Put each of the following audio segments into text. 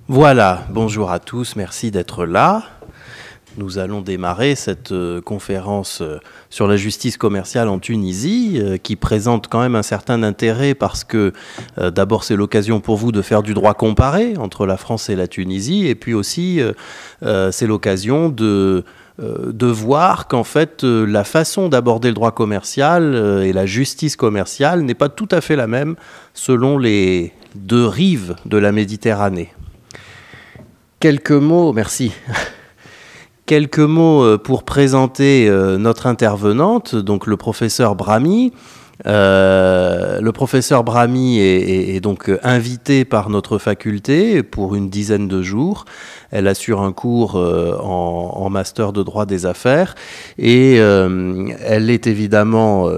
Voilà, bonjour à tous, merci d'être là. Nous allons démarrer cette conférence sur la justice commerciale en Tunisie, qui présente quand même un certain intérêt parce que d'abord c'est l'occasion pour vous de faire du droit comparé entre la France et la Tunisie, et puis aussi c'est l'occasion de voir qu'en fait la façon d'aborder le droit commercial et la justice commerciale n'est pas tout à fait la même selon les deux rives de la Méditerranée. Quelques mots, merci. Quelques mots pour présenter notre intervenante, donc le professeur Brahmi. Le professeur Brahmi est donc invité par notre faculté pour une dizaine de jours. Elle assure un cours en master de droit des affaires et elle est évidemment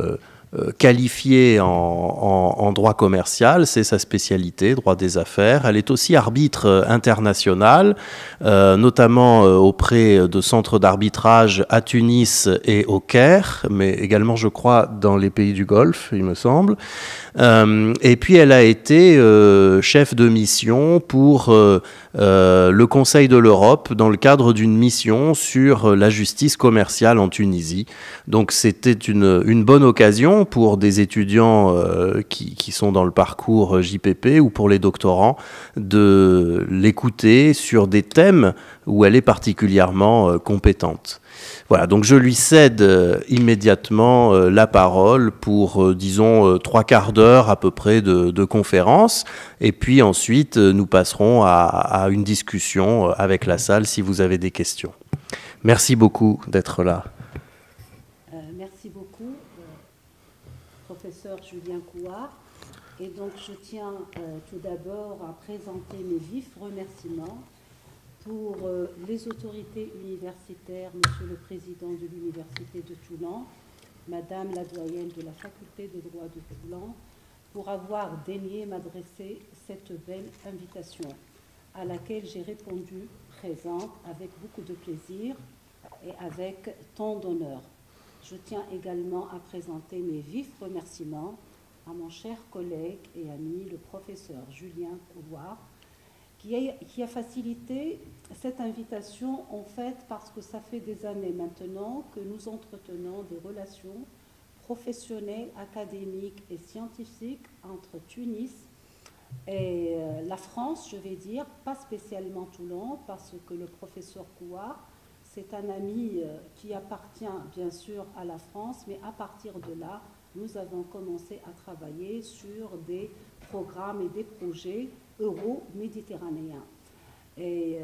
qualifiée en droit commercial, c'est sa spécialité, droit des affaires. Elle est aussi arbitre international, notamment auprès de centres d'arbitrage à Tunis et au Caire, mais également, je crois, dans les pays du Golfe, il me semble. Et puis, elle a été chef de mission pour le Conseil de l'Europe dans le cadre d'une mission sur la justice commerciale en Tunisie. Donc, c'était une bonne occasion pour des étudiants qui sont dans le parcours JPP ou pour les doctorants de l'écouter sur des thèmes où elle est particulièrement compétente. Voilà, donc je lui cède immédiatement la parole pour, disons, 3/4 d'heure à peu près de conférence. Et puis ensuite, nous passerons à une discussion avec la salle si vous avez des questions. Merci beaucoup d'être là. Merci beaucoup, professeur Julien Couard. Et donc, je tiens tout d'abord à présenter mes vifs remerciements pour les autorités universitaires, Monsieur le Président de l'Université de Toulon, Madame la doyenne de la Faculté de droit de Toulon, pour avoir daigné m'adresser cette belle invitation, à laquelle j'ai répondu présente avec beaucoup de plaisir et avec tant d'honneur. Je tiens également à présenter mes vifs remerciements à mon cher collègue et ami, le professeur Julien Couard, qui a facilité cette invitation, en fait, parce que ça fait des années maintenant que nous entretenons des relations professionnelles, académiques et scientifiques entre Tunis et la France, je vais dire, pas spécialement Toulon, parce que le professeur Couard, c'est un ami qui appartient bien sûr à la France, mais à partir de là, nous avons commencé à travailler sur des programmes et des projets euro-méditerranéens. Et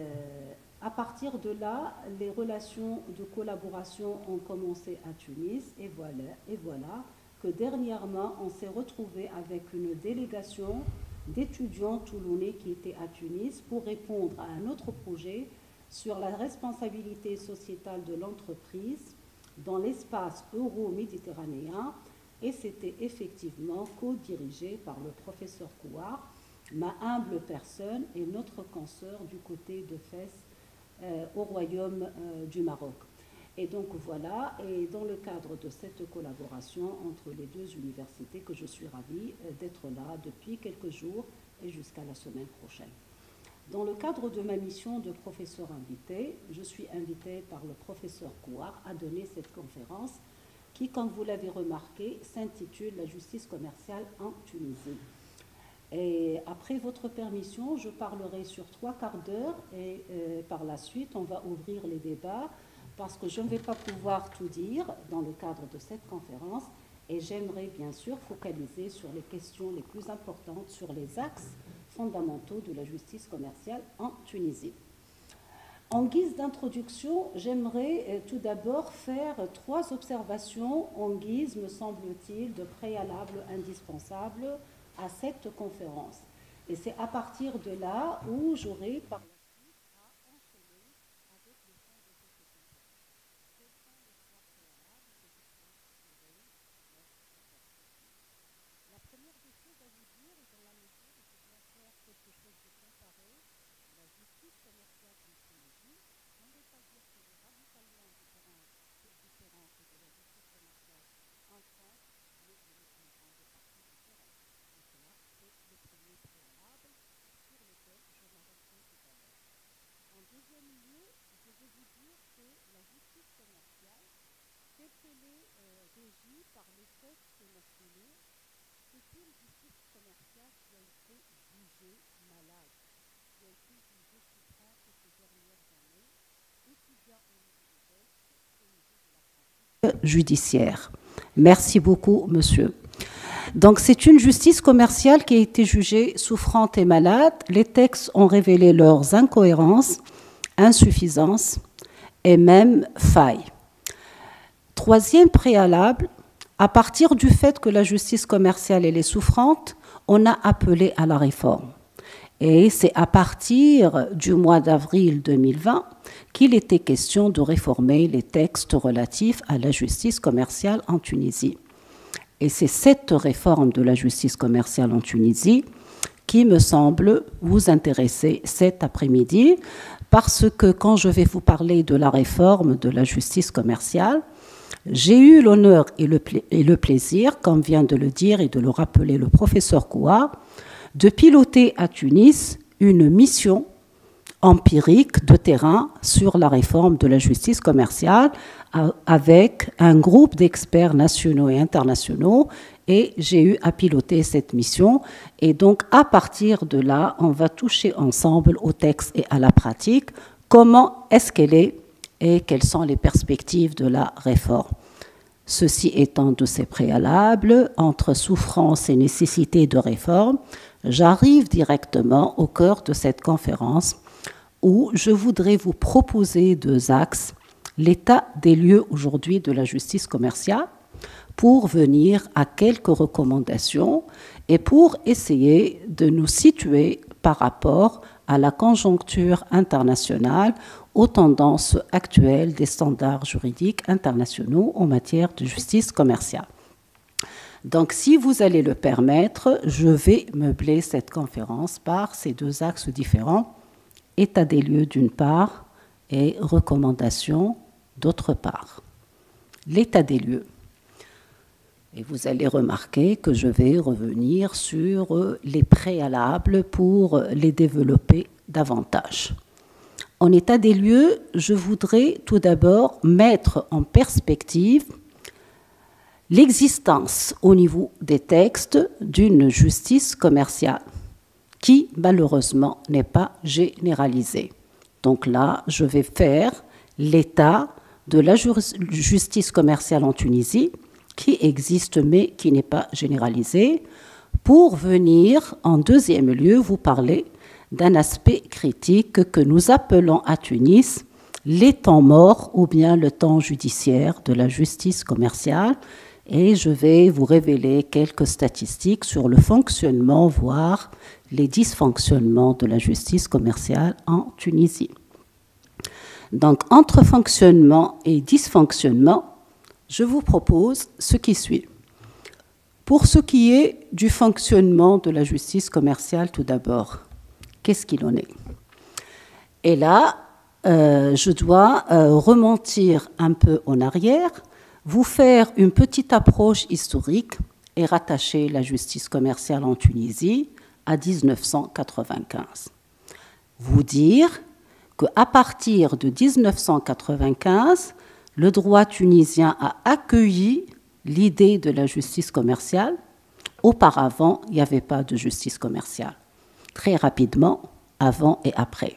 à partir de là, les relations de collaboration ont commencé à Tunis, et voilà que dernièrement, on s'est retrouvé avec une délégation d'étudiants toulonnais qui étaient à Tunis pour répondre à un autre projet sur la responsabilité sociétale de l'entreprise dans l'espace euro-méditerranéen, et c'était effectivement co-dirigé par le professeur Couard, ma humble personne et notre consoeur du côté de Fès au Royaume du Maroc. Et donc voilà, et dans le cadre de cette collaboration entre les deux universités, que je suis ravie d'être là depuis quelques jours et jusqu'à la semaine prochaine. Dans le cadre de ma mission de professeur invité, je suis invitée par le professeur Couard à donner cette conférence qui, comme vous l'avez remarqué, s'intitule « La justice commerciale en Tunisie ». Et après votre permission, je parlerai sur 3/4 d'heure et par la suite, on va ouvrir les débats parce que je ne vais pas pouvoir tout dire dans le cadre de cette conférence et j'aimerais bien sûr focaliser sur les questions les plus importantes, sur les axes fondamentaux de la justice commerciale en Tunisie. En guise d'introduction, j'aimerais tout d'abord faire 3 observations en guise, me semble-t-il, de préalable indispensable à cette conférence. Et c'est à partir de là où j'aurai par la suite à enchaîner avec le fond de cette conférence. Quels sont les 3 préalables que je souhaite tirer dans cette perspective? La première des choses à vous dire, et dans la mesure où je dois faire quelque chose de comparé, la justice commerciale en Tunisie, je ne vais pas dire qu'elle est radicalement différente de la justice commerciale en France, mais elle est en grande partie différente. Et régie par les textes nationaux, c'est une justice commerciale qui a été jugée malade, qui a été jugée souffrante ces dernières années, aussi bien au niveau des textes qu'au niveau de la pratique judiciaire. Merci beaucoup, monsieur. Donc, c'est une justice commerciale qui a été jugée souffrante et malade. Les textes ont révélé leurs incohérences, insuffisances et même failles. Troisième préalable, à partir du fait que la justice commerciale elle est souffrante, on a appelé à la réforme. Et c'est à partir du mois d'avril 2020 qu'il était question de réformer les textes relatifs à la justice commerciale en Tunisie. Et c'est cette réforme de la justice commerciale en Tunisie qui me semble vous intéresser cet après-midi, parce que quand je vais vous parler de la réforme de la justice commerciale, j'ai eu l'honneur et le plaisir, comme vient de le dire et de le rappeler le professeur Kouar, de piloter à Tunis une mission empirique de terrain sur la réforme de la justice commerciale avec un groupe d'experts nationaux et internationaux, et j'ai eu à piloter cette mission. Et donc, à partir de là, on va toucher ensemble au texte et à la pratique. Comment est-ce qu'elle est et quelles sont les perspectives de la réforme? Ceci étant de ces préalables, entre souffrance et nécessité de réforme, j'arrive directement au cœur de cette conférence où je voudrais vous proposer deux axes: l'état des lieux aujourd'hui de la justice commerciale, pour venir à quelques recommandations et pour essayer de nous situer par rapport à la conjoncture internationale, aux tendances actuelles des standards juridiques internationaux en matière de justice commerciale. Donc, si vous allez le permettre, je vais meubler cette conférence par ces deux axes différents: état des lieux d'une part et recommandations d'autre part. L'état des lieux. Et vous allez remarquer que je vais revenir sur les préalables pour les développer davantage. En état des lieux, je voudrais tout d'abord mettre en perspective l'existence au niveau des textes d'une justice commerciale qui, malheureusement, n'est pas généralisée. Donc là, je vais faire l'état de la justice commerciale en Tunisie, qui existe mais qui n'est pas généralisée, pour venir, en deuxième lieu, vous parler d'un aspect critique que nous appelons à Tunis les temps morts ou bien le temps judiciaire de la justice commerciale. Et je vais vous révéler quelques statistiques sur le fonctionnement, voire les dysfonctionnements de la justice commerciale en Tunisie. Donc, entre fonctionnement et dysfonctionnement, je vous propose ce qui suit. Pour ce qui est du fonctionnement de la justice commerciale, tout d'abord, qu'est-ce qu'il en est? Et là, je dois remonter un peu en arrière, vous faire une petite approche historique et rattacher la justice commerciale en Tunisie à 1995. Vous dire qu'à partir de 1995, le droit tunisien a accueilli l'idée de la justice commerciale. Auparavant, il n'y avait pas de justice commerciale. Très rapidement, avant et après.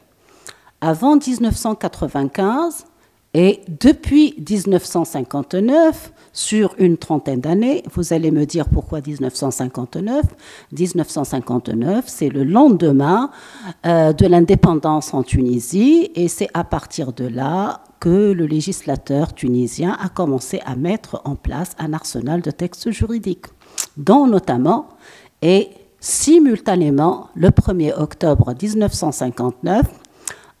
Avant 1995, et depuis 1959, sur une trentaine d'années, vous allez me dire pourquoi 1959. 1959, c'est le lendemain de l'indépendance en Tunisie, et c'est à partir de là que le législateur tunisien a commencé à mettre en place un arsenal de textes juridiques, dont notamment, et simultanément, le 1er octobre 1959,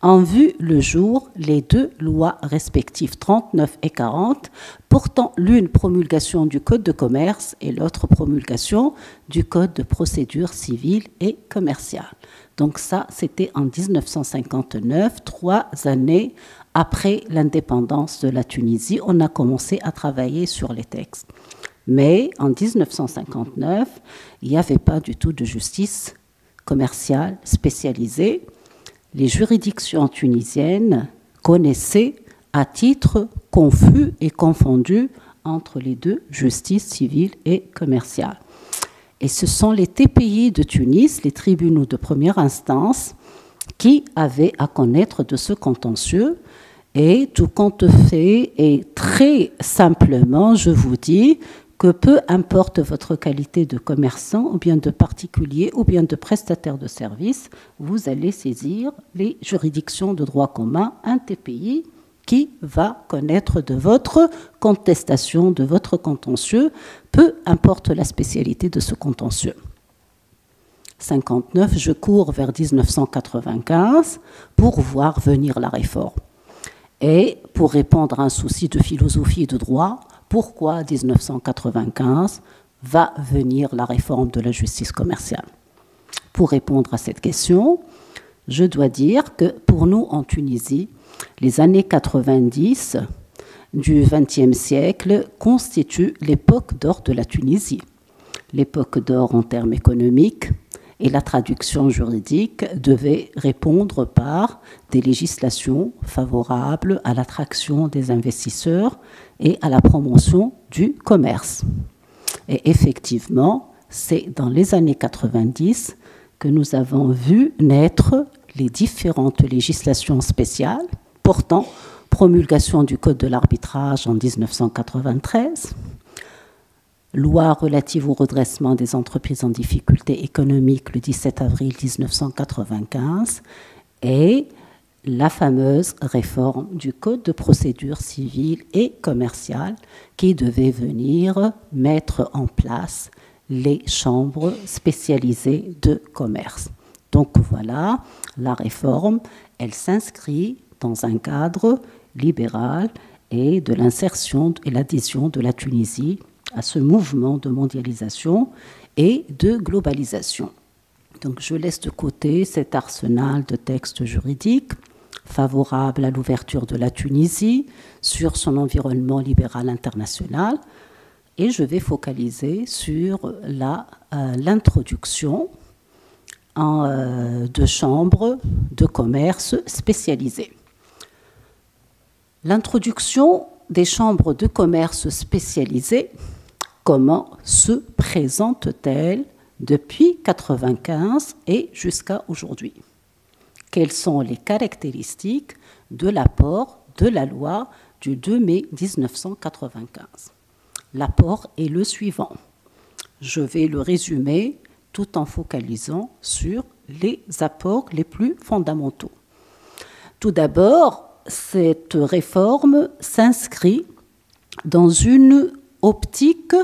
ont vu le jour les deux lois respectives 39 et 40, portant l'une promulgation du Code de commerce et l'autre promulgation du Code de procédure civile et commerciale. Donc ça, c'était en 1959, 3 années après l'indépendance de la Tunisie, on a commencé à travailler sur les textes. Mais en 1959, il n'y avait pas du tout de justice commerciale spécialisée. Les juridictions tunisiennes connaissaient à titre confus et confondu entre les deux, justice civile et commerciale. Et ce sont les TPI de Tunis, les tribunaux de première instance, qui avaient à connaître de ce contentieux. Et tout compte fait, et très simplement, je vous dis que peu importe votre qualité de commerçant, ou bien de particulier, ou bien de prestataire de services, vous allez saisir les juridictions de droit commun, un TPI qui va connaître de votre contestation, de votre contentieux, peu importe la spécialité de ce contentieux. 59, je cours vers 1995 pour voir venir la réforme. Et pour répondre à un souci de philosophie et de droit, pourquoi 1995 va venir la réforme de la justice commerciale? Pour répondre à cette question, je dois dire que pour nous en Tunisie, les années 90 du XXe siècle constituent l'époque d'or de la Tunisie. L'époque d'or en termes économiques, et la traduction juridique devait répondre par des législations favorables à l'attraction des investisseurs et à la promotion du commerce. Et effectivement, c'est dans les années 90 que nous avons vu naître les différentes législations spéciales portant promulgation du Code de l'arbitrage en 1993, loi relative au redressement des entreprises en difficulté économique le 17 avril 1995 et la fameuse réforme du Code de procédure civile et commerciale qui devait venir mettre en place les chambres spécialisées de commerce. Donc voilà, la réforme, elle s'inscrit dans un cadre libéral et de l'insertion et l'adhésion de la Tunisie à ce mouvement de mondialisation et de globalisation. Donc je laisse de côté cet arsenal de textes juridiques favorables à l'ouverture de la Tunisie sur son environnement libéral international et je vais focaliser sur l'introduction de chambres de commerce spécialisées. L'introduction des chambres de commerce spécialisées, comment se présente-t-elle depuis 1995 et jusqu'à aujourd'hui? Quelles sont les caractéristiques de l'apport de la loi du 2 mai 1995? L'apport est le suivant. Je vais le résumer tout en focalisant sur les apports les plus fondamentaux. Tout d'abord, cette réforme s'inscrit dans une optique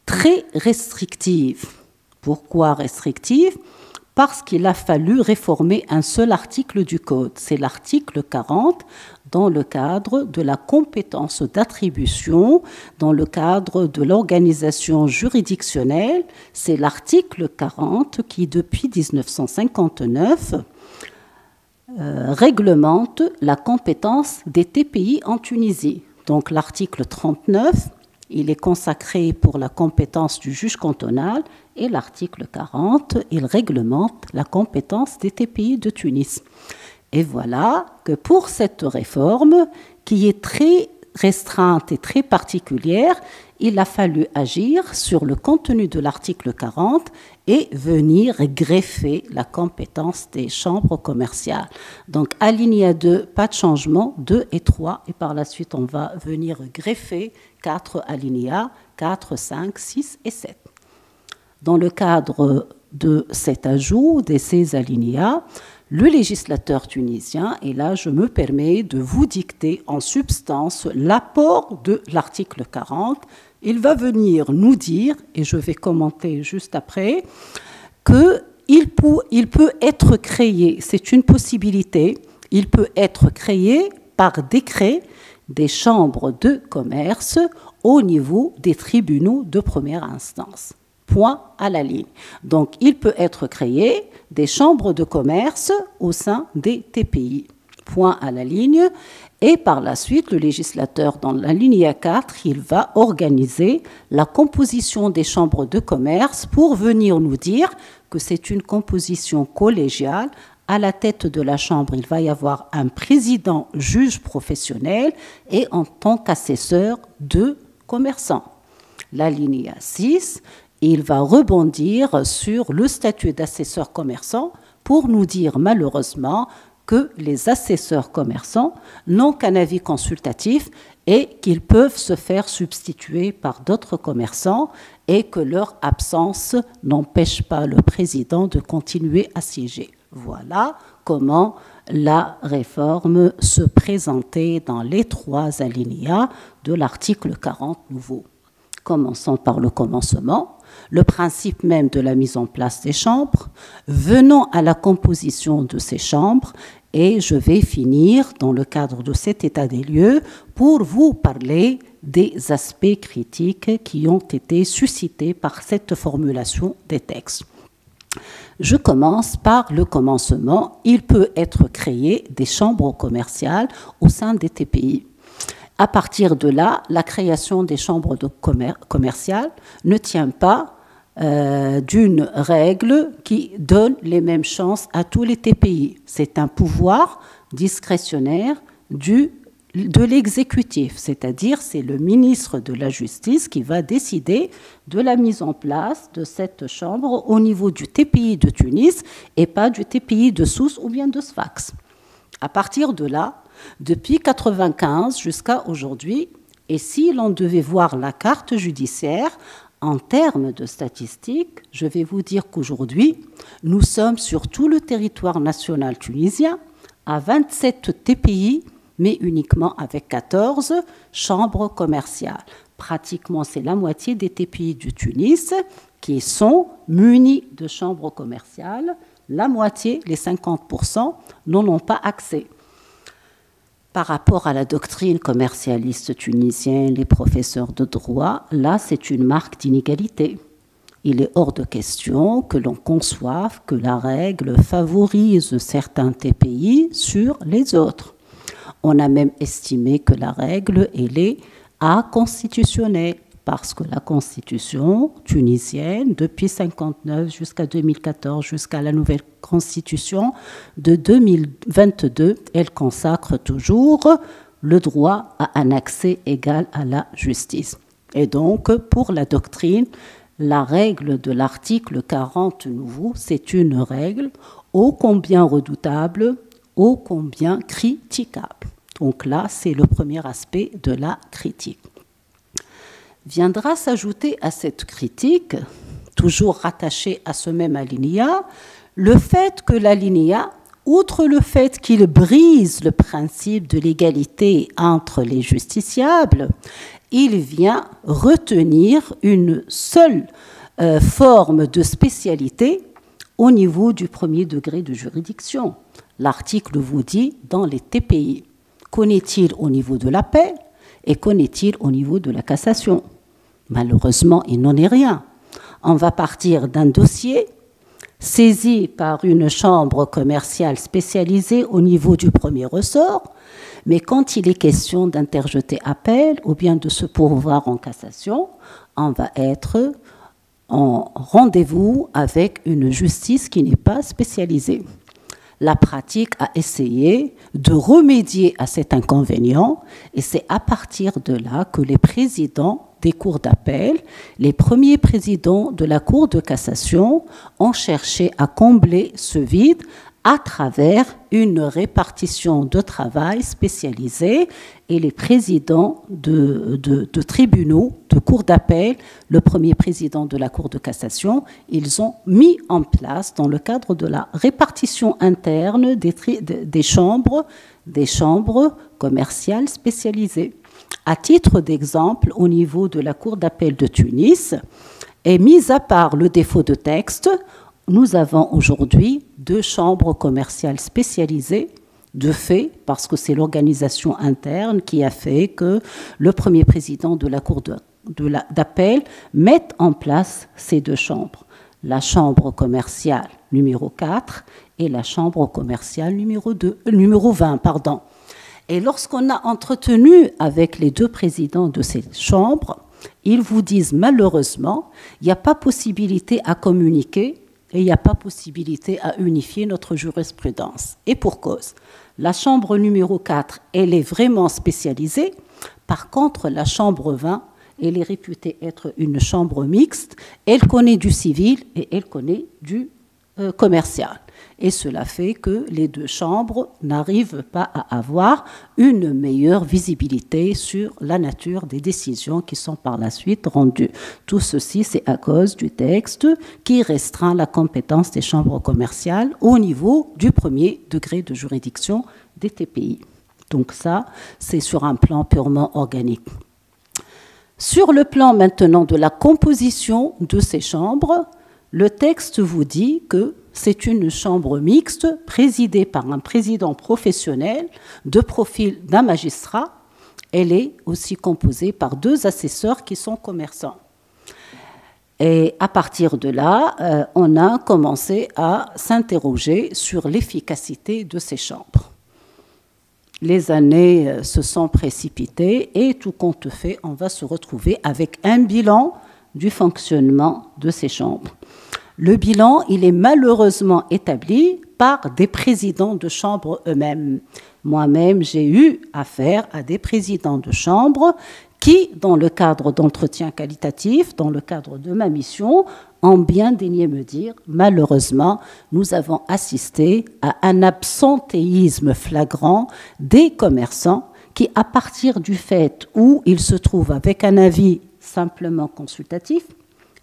très restrictive. Pourquoi restrictive? Parce qu'il a fallu réformer un seul article du Code, c'est l'article 40, dans le cadre de la compétence d'attribution, dans le cadre de l'organisation juridictionnelle, c'est l'article 40 qui, depuis 1959, réglemente la compétence des TPI en Tunisie. Donc l'article 39, il est consacré pour la compétence du juge cantonal et l'article 40, il réglemente la compétence des TPI de Tunis. Et voilà que pour cette réforme, qui est très restreinte et très particulière, il a fallu agir sur le contenu de l'article 40 et venir greffer la compétence des chambres commerciales. Donc, alinéa 2, pas de changement, 2 et 3, et par la suite, on va venir greffer 4 alinéas, 4, 5, 6 et 7. Dans le cadre de cet ajout, de ces alinéas, le législateur tunisien, et là je me permets de vous dicter en substance l'apport de l'article 40, il va venir nous dire, et je vais commenter juste après, qu'il peut être créé, c'est une possibilité, il peut être créé par décret des chambres de commerce au niveau des tribunaux de première instance. Point à la ligne. Donc, il peut être créé des chambres de commerce au sein des TPI. Point à la ligne. Et par la suite, le législateur, dans la ligne 4, il va organiser la composition des chambres de commerce pour venir nous dire que c'est une composition collégiale. À la tête de la chambre, il va y avoir un président juge professionnel et en tant qu'assesseur 2 commerçants. L'alinéa 6, il va rebondir sur le statut d'assesseur commerçant pour nous dire malheureusement que les assesseurs commerçants n'ont qu'un avis consultatif et qu'ils peuvent se faire substituer par d'autres commerçants et que leur absence n'empêche pas le président de continuer à siéger. Voilà comment la réforme se présentait dans les 3 alinéas de l'article 40 nouveau. Commençons par le commencement, le principe même de la mise en place des chambres. Venons à la composition de ces chambres et je vais finir dans le cadre de cet état des lieux pour vous parler des aspects critiques qui ont été suscités par cette formulation des textes. Je commence par le commencement. Il peut être créé des chambres commerciales au sein des TPI. À partir de là, la création des chambres commerciales ne tient pas d'une règle qui donne les mêmes chances à tous les TPI. C'est un pouvoir discrétionnaire de l'exécutif, c'est-à-dire c'est le ministre de la Justice qui va décider de la mise en place de cette chambre au niveau du TPI de Tunis et pas du TPI de Sousse ou bien de Sfax. À partir de là, depuis 1995 jusqu'à aujourd'hui, et si l'on devait voir la carte judiciaire, en termes de statistiques, je vais vous dire qu'aujourd'hui, nous sommes sur tout le territoire national tunisien à 27 TPI, mais uniquement avec 14 chambres commerciales. Pratiquement, c'est la moitié des TPI du Tunis qui sont munis de chambres commerciales. La moitié, les 50%, n'en ont pas accès. Par rapport à la doctrine commercialiste tunisienne, les professeurs de droit, là, c'est une marque d'inégalité. Il est hors de question que l'on conçoive que la règle favorise certains TPI sur les autres. On a même estimé que la règle, elle est inconstitutionnelle, parce que la constitution tunisienne, depuis 1959 jusqu'à 2014, jusqu'à la nouvelle constitution de 2022, elle consacre toujours le droit à un accès égal à la justice. Et donc, pour la doctrine, la règle de l'article 40 nouveau, c'est une règle ô combien redoutable, ô combien critiquable. Donc là, c'est le premier aspect de la critique. Viendra s'ajouter à cette critique, toujours rattachée à ce même alinéa, le fait que l'alinéa, outre le fait qu'il brise le principe de l'égalité entre les justiciables, il vient retenir une seule forme de spécialité au niveau du premier degré de juridiction. L'article vous dit dans les TPI. Qu'en est-il au niveau de l'appel et qu'en est-il au niveau de la cassation? Malheureusement, il n'en est rien. On va partir d'un dossier saisi par une chambre commerciale spécialisée au niveau du premier ressort, mais quand il est question d'interjeter appel ou bien de se pourvoir en cassation, on va être en rendez-vous avec une justice qui n'est pas spécialisée. La pratique a essayé de remédier à cet inconvénient et c'est à partir de là que les présidents des cours d'appel, les premiers présidents de la Cour de cassation ont cherché à combler ce vide à travers une répartition de travail spécialisée et les présidents de tribunaux, de cours d'appel, le premier président de la Cour de cassation, ils ont mis en place dans le cadre de la répartition interne des chambres commerciales spécialisées. À titre d'exemple, au niveau de la Cour d'appel de Tunis, et mis à part le défaut de texte, nous avons aujourd'hui 2 chambres commerciales spécialisées, de fait, parce que c'est l'organisation interne qui a fait que le premier président de la Cour d'appel mette en place ces 2 chambres. La chambre commerciale numéro 4 et la chambre commerciale numéro 20. Et lorsqu'on a entretenu avec les 2 présidents de ces chambres, ils vous disent malheureusement, il n'y a pas possibilité à communiquer et il n'y a pas possibilité à unifier notre jurisprudence. Et pour cause, la chambre numéro 4, elle est vraiment spécialisée. Par contre, la chambre 20, elle est réputée être une chambre mixte, elle connaît du civil et elle connaît du commercial. Et cela fait que les deux chambres n'arrivent pas à avoir une meilleure visibilité sur la nature des décisions qui sont par la suite rendues. Tout ceci, c'est à cause du texte qui restreint la compétence des chambres commerciales au niveau du premier degré de juridiction des TPI. Donc ça, c'est sur un plan purement organique. Sur le plan maintenant de la composition de ces chambres, le texte vous dit que c'est une chambre mixte présidée par un président professionnel de profil d'un magistrat. Elle est aussi composée par 2 assesseurs qui sont commerçants. Et à partir de là, on a commencé à s'interroger sur l'efficacité de ces chambres. Les années se sont précipitées et tout compte fait, on va se retrouver avec un bilan du fonctionnement de ces chambres. Le bilan, il est malheureusement établi par des présidents de chambre eux-mêmes. Moi-même, j'ai eu affaire à des présidents de chambre qui, dans le cadre d'entretiens qualitatifs, dans le cadre de ma mission, ont bien daigné me dire, malheureusement, nous avons assisté à un absentéisme flagrant des commerçants qui, à partir du fait où ils se trouvent avec un avis simplement consultatif,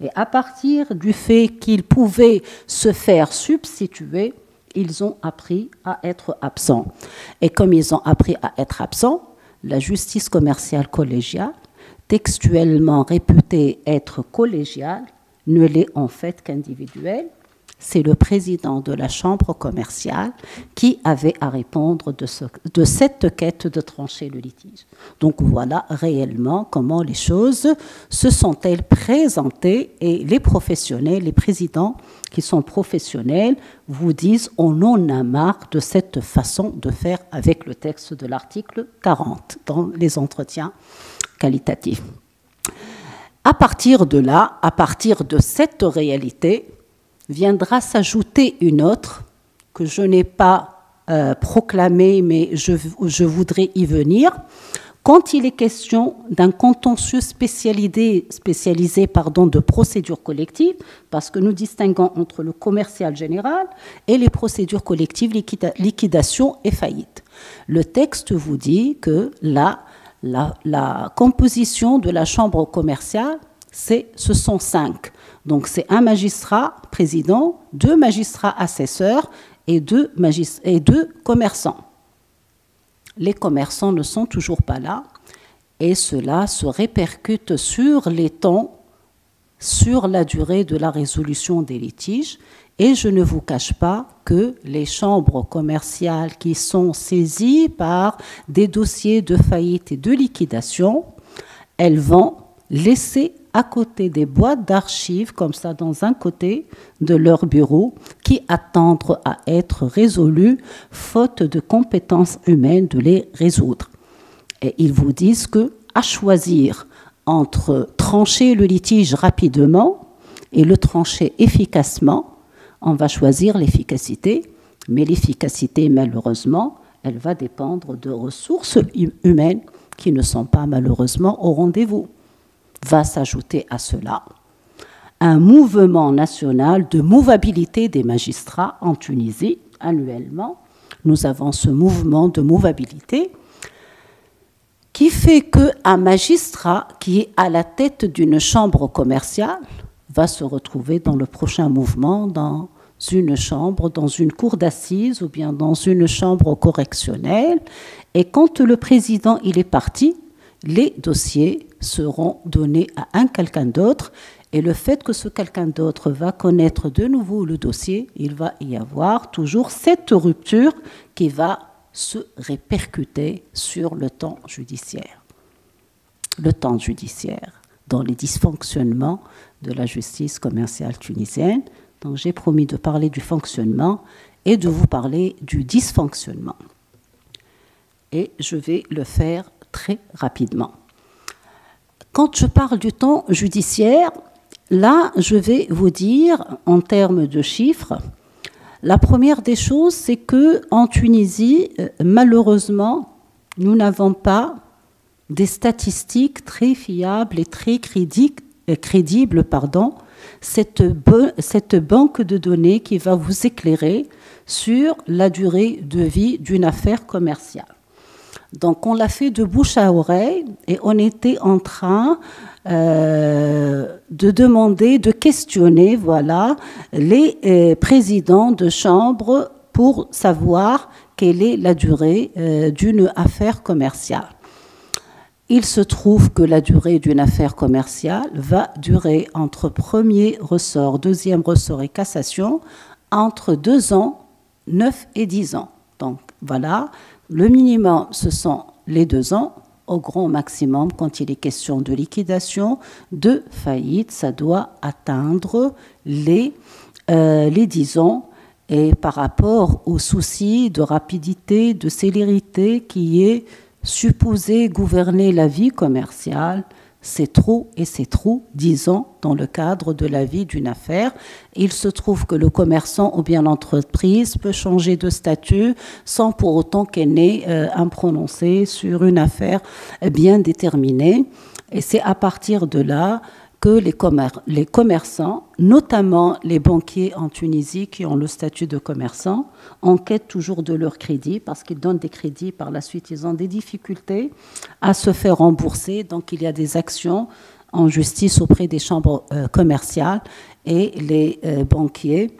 et à partir du fait qu'ils pouvaient se faire substituer, ils ont appris à être absents. Et comme ils ont appris à être absents, la justice commerciale collégiale, textuellement réputée être collégiale, ne l'est en fait qu'individuelle. C'est le président de la chambre commerciale qui avait à répondre de cette quête de trancher le litige. Donc voilà réellement comment les choses se sont-elles présentées, et les professionnels, les présidents qui sont professionnels vous disent on en a marre de cette façon de faire avec le texte de l'article 40 dans les entretiens qualitatifs. À partir de là, à partir de cette réalité, viendra s'ajouter une autre que je n'ai pas proclamée, mais je voudrais y venir. Quand il est question d'un contentieux spécialisé de procédures collectives, parce que nous distinguons entre le commercial général et les procédures collectives liquidation et faillite. Le texte vous dit que la composition de la chambre commerciale, ce sont 5. Donc c'est un magistrat président, 2 magistrats assesseurs et 2 commerçants. Les commerçants ne sont toujours pas là et cela se répercute sur les temps, sur la durée de la résolution des litiges. Et je ne vous cache pas que les chambres commerciales qui sont saisies par des dossiers de faillite et de liquidation, elles vont laisser à côté des boîtes d'archives, comme ça, dans un côté de leur bureau, qui attendent à être résolues, faute de compétences humaines de les résoudre. Et ils vous disent qu'à choisir entre trancher le litige rapidement et le trancher efficacement, on va choisir l'efficacité, mais l'efficacité, malheureusement, elle va dépendre de ressources humaines qui ne sont pas malheureusement au rendez-vous. Va s'ajouter à cela un mouvement national de mouvabilité des magistrats en Tunisie. Annuellement, nous avons ce mouvement de mouvabilité qui fait qu'un magistrat qui est à la tête d'une chambre commerciale va se retrouver dans le prochain mouvement dans une chambre, dans une cour d'assises ou bien dans une chambre correctionnelle. Et quand le président il est parti, les dossiers seront donnés à quelqu'un d'autre, et le fait que ce quelqu'un d'autre va connaître de nouveau le dossier, il va y avoir toujours cette rupture qui va se répercuter sur le temps judiciaire. Le temps judiciaire dans les dysfonctionnements de la justice commerciale tunisienne. Donc j'ai promis de parler du fonctionnement et de vous parler du dysfonctionnement. Et je vais le faire très rapidement. Quand je parle du temps judiciaire, là, je vais vous dire, en termes de chiffres, la première des choses, c'est qu'en Tunisie, malheureusement, nous n'avons pas des statistiques très fiables et très crédibles, cette banque de données qui va vous éclairer sur la durée de vie d'une affaire commerciale. Donc, on l'a fait de bouche à oreille et on était en train de demander, de questionner, voilà, les présidents de chambre pour savoir quelle est la durée d'une affaire commerciale. Il se trouve que la durée d'une affaire commerciale va durer entre premier ressort, deuxième ressort et cassation, entre 2 ans, 9 et 10 ans. Donc, voilà. Le minimum, ce sont les 2 ans. Au grand maximum, quand il est question de liquidation, de faillite, ça doit atteindre les 10 ans. Et par rapport au souci de rapidité, de célérité qui est supposé gouverner la vie commerciale, c'est trop et c'est trop, 10 ans dans le cadre de la vie d'une affaire. Il se trouve que le commerçant ou bien l'entreprise peut changer de statut sans pour autant qu'elle n'ait un prononcé sur une affaire bien déterminée. Et c'est à partir de là que les commerçants, notamment les banquiers en Tunisie qui ont le statut de commerçant, enquêtent toujours de leur crédit parce qu'ils donnent des crédits. Par la suite, ils ont des difficultés à se faire rembourser. Donc, il y a des actions en justice auprès des chambres commerciales et les banquiers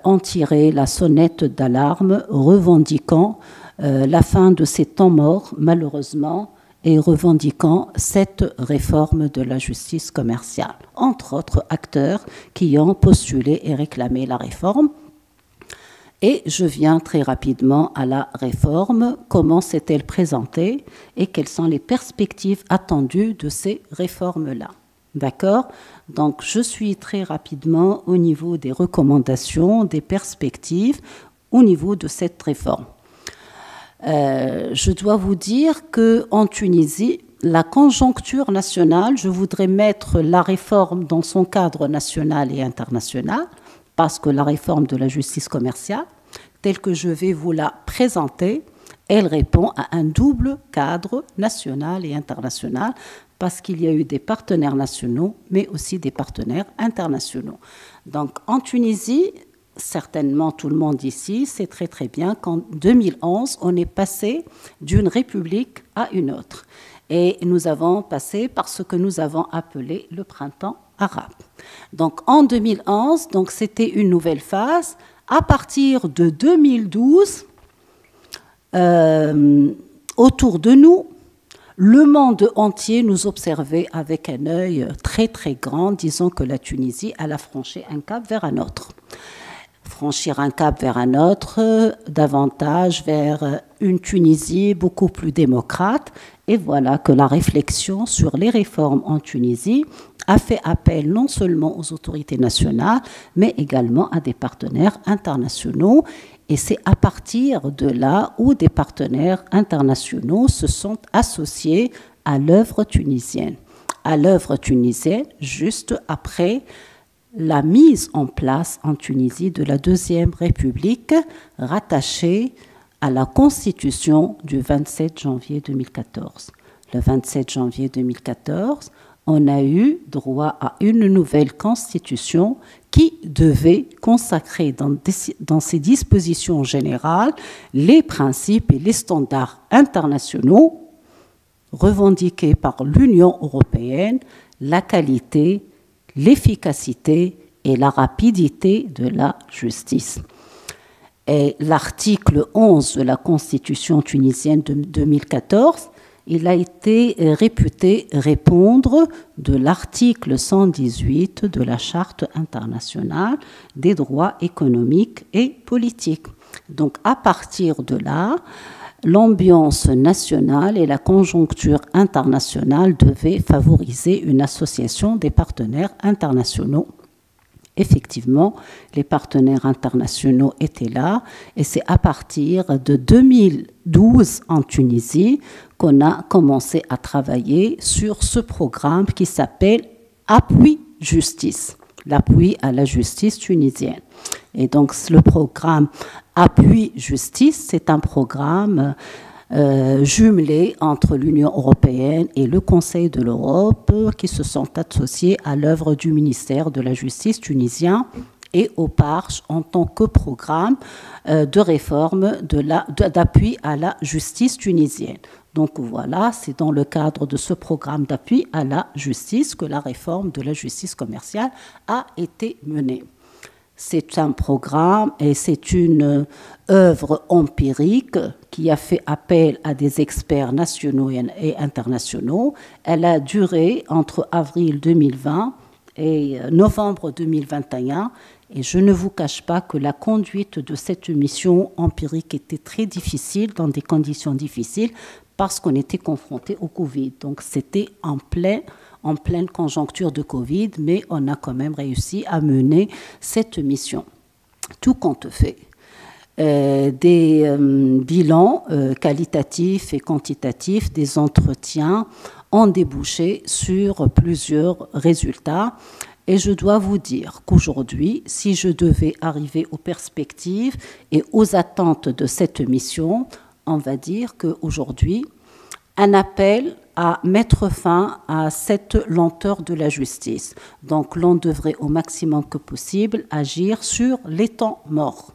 ont tiré la sonnette d'alarme revendiquant la fin de ces temps morts, malheureusement, et revendiquant cette réforme de la justice commerciale, entre autres acteurs qui ont postulé et réclamé la réforme. Et je viens très rapidement à la réforme, comment s'est-elle présentée et quelles sont les perspectives attendues de ces réformes-là. D'accord ? Donc je suis très rapidement au niveau des recommandations, des perspectives, au niveau de cette réforme. Je dois vous dire qu'en Tunisie, la conjoncture nationale, je voudrais mettre la réforme dans son cadre national et international, parce que la réforme de la justice commerciale, telle que je vais vous la présenter, elle répond à un double cadre national et international, parce qu'il y a eu des partenaires nationaux, mais aussi des partenaires internationaux. Donc en Tunisie, certainement tout le monde ici sait très très bien qu'en 2011, on est passé d'une république à une autre. Et nous avons passé par ce que nous avons appelé le printemps arabe. Donc en 2011, donc c'était une nouvelle phase. À partir de 2012, autour de nous, le monde entier nous observait avec un œil très très grand, disant que la Tunisie allait franchir un cap vers un autre. Franchir un cap vers un autre, davantage vers une Tunisie beaucoup plus démocrate. Et voilà que la réflexion sur les réformes en Tunisie a fait appel non seulement aux autorités nationales, mais également à des partenaires internationaux. Et c'est à partir de là où des partenaires internationaux se sont associés à l'œuvre tunisienne. À l'œuvre tunisienne, juste après la mise en place en Tunisie de la Deuxième République rattachée à la Constitution du 27 janvier 2014. Le 27 janvier 2014, on a eu droit à une nouvelle Constitution qui devait consacrer dans ses dispositions générales les principes et les standards internationaux revendiqués par l'Union européenne, la qualité, l'efficacité et la rapidité de la justice. Et l'article 11 de la Constitution tunisienne de 2014, il a été réputé répondre de l'article 118 de la Charte internationale des droits économiques et politiques. Donc à partir de là, l'ambiance nationale et la conjoncture internationale devaient favoriser une association des partenaires internationaux. Effectivement, les partenaires internationaux étaient là et c'est à partir de 2012 en Tunisie qu'on a commencé à travailler sur ce programme qui s'appelle Appui Justice, l'appui à la justice tunisienne. Et donc le programme Appui Justice, c'est un programme jumelés entre l'Union européenne et le Conseil de l'Europe qui se sont associés à l'œuvre du ministère de la Justice tunisien et au PARCH en tant que programme de réforme d'appui à la justice tunisienne. Donc voilà, c'est dans le cadre de ce programme d'appui à la justice que la réforme de la justice commerciale a été menée. C'est un programme et c'est une œuvre empirique qui a fait appel à des experts nationaux et internationaux. Elle a duré entre avril 2020 et novembre 2021. Et je ne vous cache pas que la conduite de cette mission empirique était très difficile, dans des conditions difficiles, parce qu'on était confronté au Covid. Donc c'était en pleine conjoncture de Covid, mais on a quand même réussi à mener cette mission. Tout compte fait. Des bilans qualitatifs et quantitatifs, des entretiens ont débouché sur plusieurs résultats. Et je dois vous dire qu'aujourd'hui, si je devais arriver aux perspectives et aux attentes de cette mission, on va dire qu'aujourd'hui, un appel à mettre fin à cette lenteur de la justice. Donc, l'on devrait au maximum que possible agir sur les temps morts.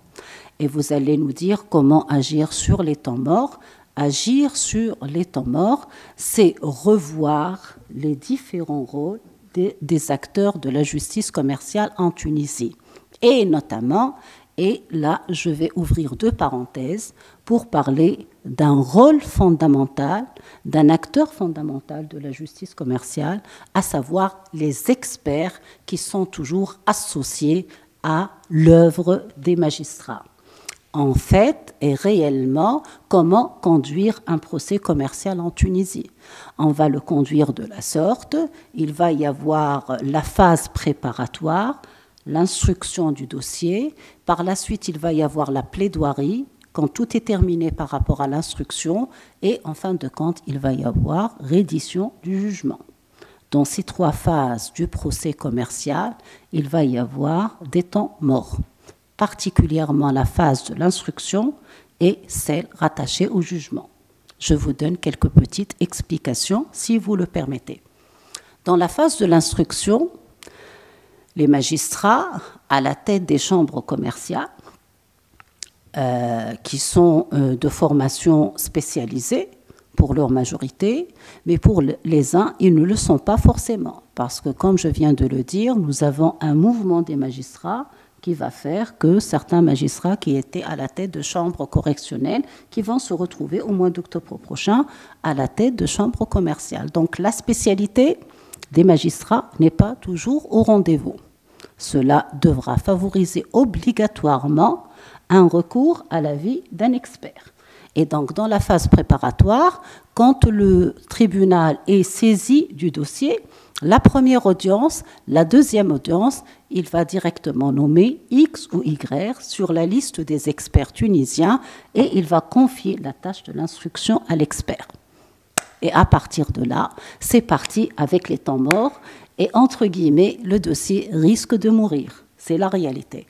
Et vous allez nous dire comment agir sur les temps morts. Agir sur les temps morts, c'est revoir les différents rôles des acteurs de la justice commerciale en Tunisie. Et notamment, et là je vais ouvrir deux parenthèses pour parler d'un rôle fondamental, d'un acteur fondamental de la justice commerciale, à savoir les experts qui sont toujours associés à l'œuvre des magistrats. En fait, et réellement, comment conduire un procès commercial en Tunisie. On va le conduire de la sorte. Il va y avoir la phase préparatoire, l'instruction du dossier. Par la suite, il va y avoir la plaidoirie, quand tout est terminé par rapport à l'instruction. Et en fin de compte, il va y avoir reddition du jugement. Dans ces trois phases du procès commercial, il va y avoir des temps morts, particulièrement la phase de l'instruction et celle rattachée au jugement. Je vous donne quelques petites explications, si vous le permettez. Dans la phase de l'instruction, les magistrats, à la tête des chambres commerciales, qui sont de formation spécialisée pour leur majorité, mais pour les uns, ils ne le sont pas forcément. Parce que, comme je viens de le dire, nous avons un mouvement des magistrats qui va faire que certains magistrats qui étaient à la tête de chambres correctionnelles qui vont se retrouver au mois d'octobre prochain à la tête de chambres commerciales. Donc la spécialité des magistrats n'est pas toujours au rendez-vous. Cela devra favoriser obligatoirement un recours à l'avis d'un expert. Et donc dans la phase préparatoire, quand le tribunal est saisi du dossier, la première audience, la deuxième audience, il va directement nommer X ou Y sur la liste des experts tunisiens et il va confier la tâche de l'instruction à l'expert. Et à partir de là, c'est parti avec les temps morts et entre guillemets, le dossier risque de mourir. C'est la réalité.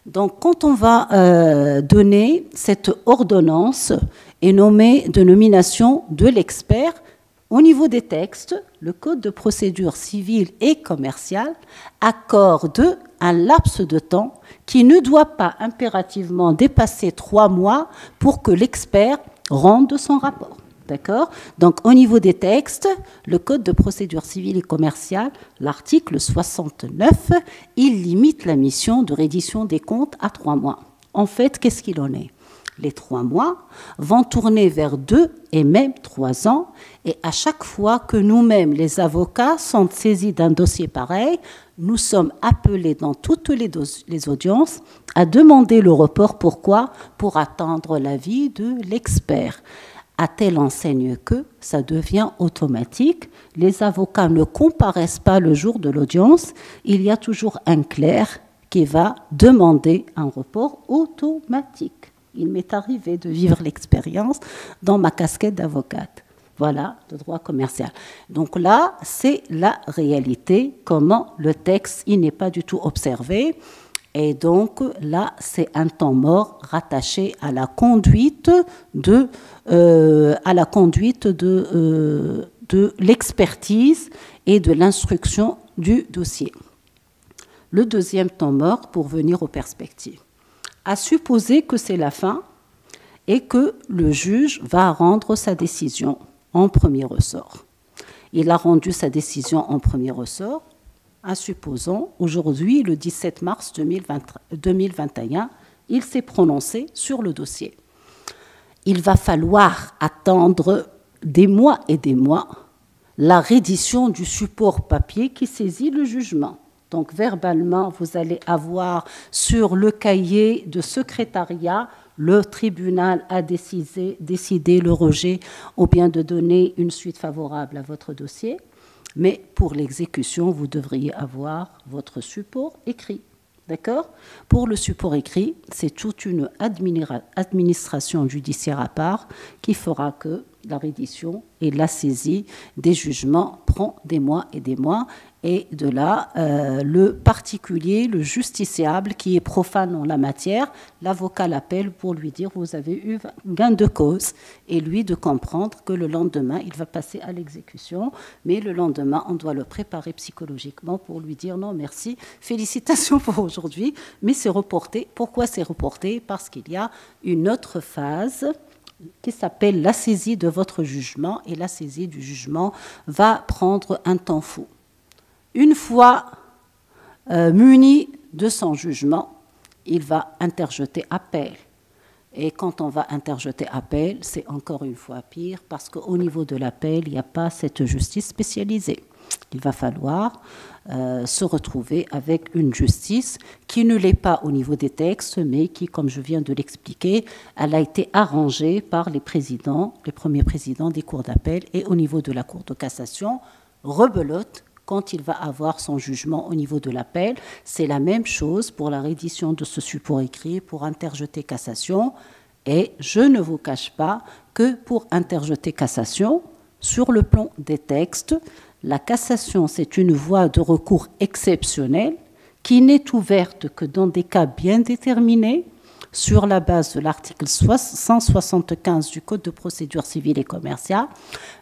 Donc quand on va donner cette ordonnance et nommer de nomination de l'expert, au niveau des textes, le Code de procédure civile et commerciale accorde un laps de temps qui ne doit pas impérativement dépasser 3 mois pour que l'expert rende son rapport. D'accord ? Donc, au niveau des textes, le Code de procédure civile et commerciale, l'article 69, il limite la mission de reddition des comptes à 3 mois. En fait, qu'est-ce qu'il en est ? Les 3 mois vont tourner vers 2 et même 3 ans. Et à chaque fois que nous-mêmes, les avocats, sont saisis d'un dossier pareil, nous sommes appelés dans toutes les audiences à demander le report. Pourquoi ? Pour attendre l'avis de l'expert. À telle enseigne que ça devient automatique. Les avocats ne comparaissent pas le jour de l'audience. Il y a toujours un clerc qui va demander un report automatique. Il m'est arrivé de vivre l'expérience dans ma casquette d'avocate. Voilà, le droit commercial. Donc là, c'est la réalité, comment le texte, il n'est pas du tout observé. Et donc là, c'est un temps mort rattaché à la conduite de l'expertise et de l'instruction du dossier. Le deuxième temps mort, pour venir aux perspectives. À supposer que c'est la fin et que le juge va rendre sa décision en premier ressort. Il a rendu sa décision en premier ressort, en supposant, aujourd'hui, le 17 mars 2021, il s'est prononcé sur le dossier. Il va falloir attendre des mois et des mois la reddition du support papier qui saisit le jugement. Donc, verbalement, vous allez avoir sur le cahier de secrétariat, le tribunal a décidé le rejet ou bien de donner une suite favorable à votre dossier. Mais pour l'exécution, vous devriez avoir votre support écrit. D'accord ? Pour le support écrit, c'est toute une administration judiciaire à part qui fera que la reddition et la saisie des jugements prend des mois et des mois. Et de là, le particulier, le justiciable qui est profane en la matière, l'avocat l'appelle pour lui dire « vous avez eu gain de cause » et lui de comprendre que le lendemain, il va passer à l'exécution. Mais le lendemain, on doit le préparer psychologiquement pour lui dire « non, merci, félicitations pour aujourd'hui, mais c'est reporté ». Pourquoi c'est reporté ? Parce qu'il y a une autre phase qui s'appelle la saisie de votre jugement, et la saisie du jugement va prendre un temps fou. Une fois muni de son jugement, il va interjeter appel. Et quand on va interjeter appel, c'est encore une fois pire, parce qu'au niveau de l'appel, il n'y a pas cette justice spécialisée. Il va falloir se retrouver avec une justice qui ne l'est pas au niveau des textes, mais qui, comme je viens de l'expliquer, elle a été arrangée par les premiers présidents des cours d'appel, et au niveau de la Cour de cassation, rebelote quand il va avoir son jugement au niveau de l'appel. C'est la même chose pour la reddition de ce support écrit, pour interjeter cassation. Et je ne vous cache pas que pour interjeter cassation, sur le plan des textes, la cassation, c'est une voie de recours exceptionnelle qui n'est ouverte que dans des cas bien déterminés, sur la base de l'article 175 du Code de procédure civile et commerciale.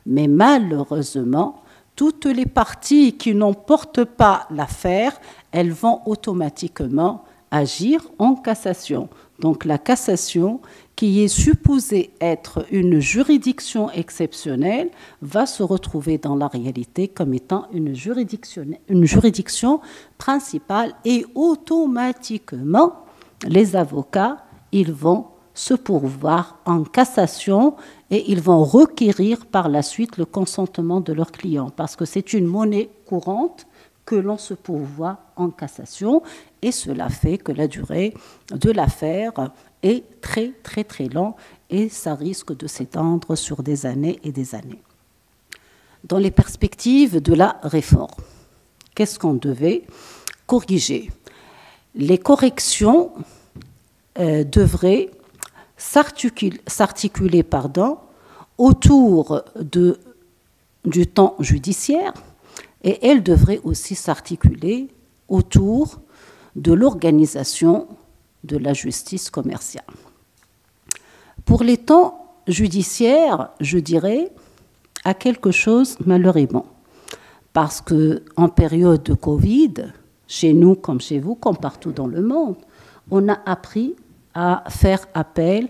Mais malheureusement, toutes les parties qui n'emportent pas l'affaire, elles vont automatiquement agir en cassation. Donc la cassation, qui est supposée être une juridiction exceptionnelle, va se retrouver dans la réalité comme étant une juridiction principale, et automatiquement, les avocats, ils vont se pourvoir en cassation et ils vont requérir par la suite le consentement de leurs clients, parce que c'est une monnaie courante que l'on se pourvoit en cassation, et cela fait que la durée de l'affaire est très très très longue, et ça risque de s'étendre sur des années et des années. Dans les perspectives de la réforme, qu'est-ce qu'on devait corriger ? Les corrections devraient s'articuler autour du temps judiciaire, et elles devraient aussi s'articuler autour de l'organisation de la justice commerciale. Pour les temps judiciaires, je dirais à quelque chose malheureusement, parce qu'en période de Covid, chez nous comme chez vous, comme partout dans le monde, on a appris à faire appel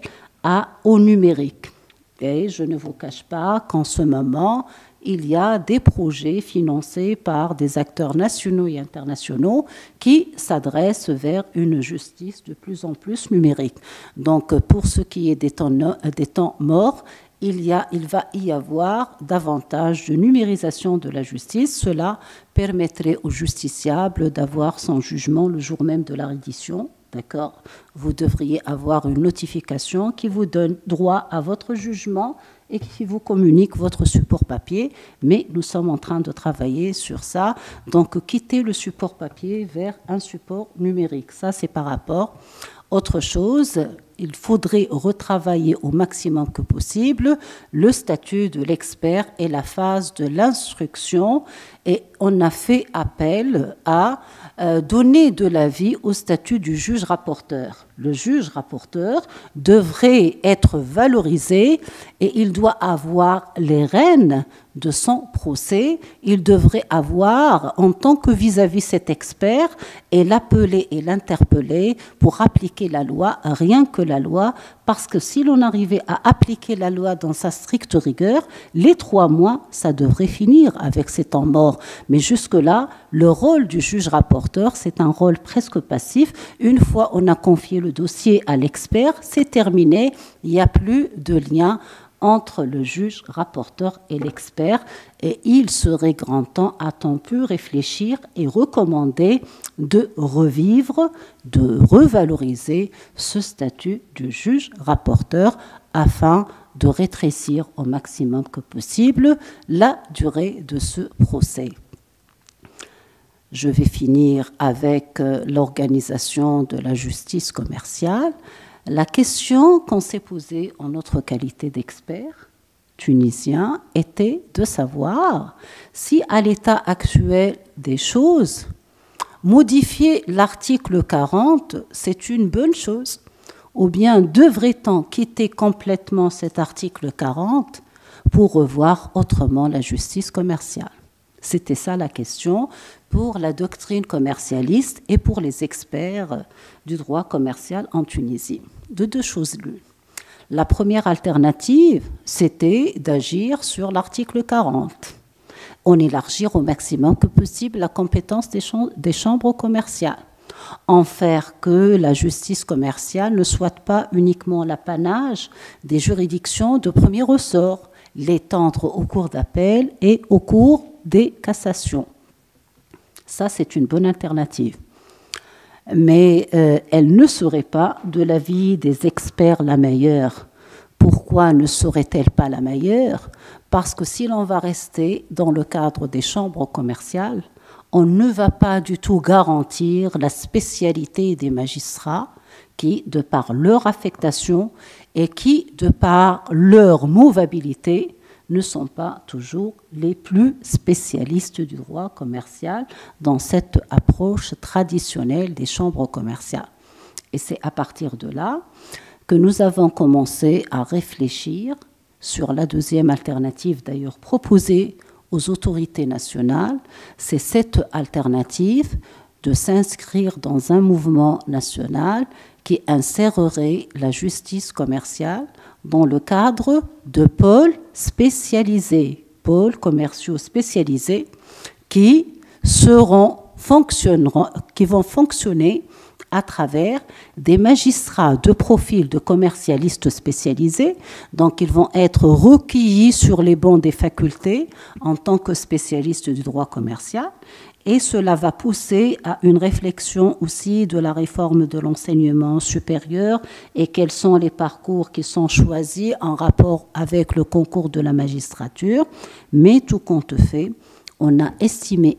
au numérique. Et je ne vous cache pas qu'en ce moment, il y a des projets financés par des acteurs nationaux et internationaux qui s'adressent vers une justice de plus en plus numérique. Donc, pour ce qui est des temps morts, il va y avoir davantage de numérisation de la justice. Cela permettrait au justiciable d'avoir son jugement le jour même de la reddition. D'accord ? Vous devriez avoir une notification qui vous donne droit à votre jugement et qui vous communique votre support papier. Mais nous sommes en train de travailler sur ça. Donc, quitter le support papier vers un support numérique. Ça, c'est par rapport. Autre chose, il faudrait retravailler au maximum que possible le statut de l'expert et la phase de l'instruction. Et on a fait appel à donner de l'avis au statut du juge rapporteur. Le juge rapporteur devrait être valorisé et il doit avoir les rênes de son procès. Il devrait avoir, en tant que vis-à-vis cet expert, et l'appeler et l'interpeller pour appliquer la loi, rien que la loi, parce que si l'on arrivait à appliquer la loi dans sa stricte rigueur, les 3 mois, ça devrait finir avec ces temps morts. Mais jusque-là, le rôle du juge rapporteur, c'est un rôle presque passif. Une fois on a confié le dossier à l'expert, c'est terminé, il n'y a plus de lien entre le juge rapporteur et l'expert, et il serait grand temps, a-t-on pu réfléchir et recommander de revivre, de revaloriser ce statut du juge rapporteur afin de rétrécir au maximum que possible la durée de ce procès. Je vais finir avec l'organisation de la justice commerciale. La question qu'on s'est posée en notre qualité d'expert tunisien était de savoir si, à l'état actuel des choses, modifier l'article 40, c'est une bonne chose, ou bien devrait-on quitter complètement cet article 40 pour revoir autrement la justice commerciale? C'était ça la question pour la doctrine commercialiste et pour les experts du droit commercial en Tunisie. De 2 choses l'une. La première alternative, c'était d'agir sur l'article 40. On élargir au maximum que possible la compétence des chambres commerciales. En faire que la justice commerciale ne soit pas uniquement l'apanage des juridictions de premier ressort, l'étendre au cours d'appel et au cours des cassations. Ça, c'est une bonne alternative. Mais elle ne serait pas, de l'avis des experts, la meilleure. Pourquoi ne serait-elle pas la meilleure? Parce que si l'on va rester dans le cadre des chambres commerciales, on ne va pas du tout garantir la spécialité des magistrats qui, de par leur affectation et qui, de par leur mouvabilité, ne sont pas toujours les plus spécialistes du droit commercial dans cette approche traditionnelle des chambres commerciales. Et c'est à partir de là que nous avons commencé à réfléchir sur la deuxième alternative, d'ailleurs proposée aux autorités nationales. C'est cette alternative de s'inscrire dans un mouvement national qui insérerait la justice commerciale dans le cadre de pôles spécialisés, pôles commerciaux spécialisés qui vont fonctionner à travers des magistrats de profil de commercialistes spécialisés. Donc, ils vont être recueillis sur les bancs des facultés en tant que spécialistes du droit commercial. Et cela va pousser à une réflexion aussi de la réforme de l'enseignement supérieur et quels sont les parcours qui sont choisis en rapport avec le concours de la magistrature. Mais tout compte fait, on a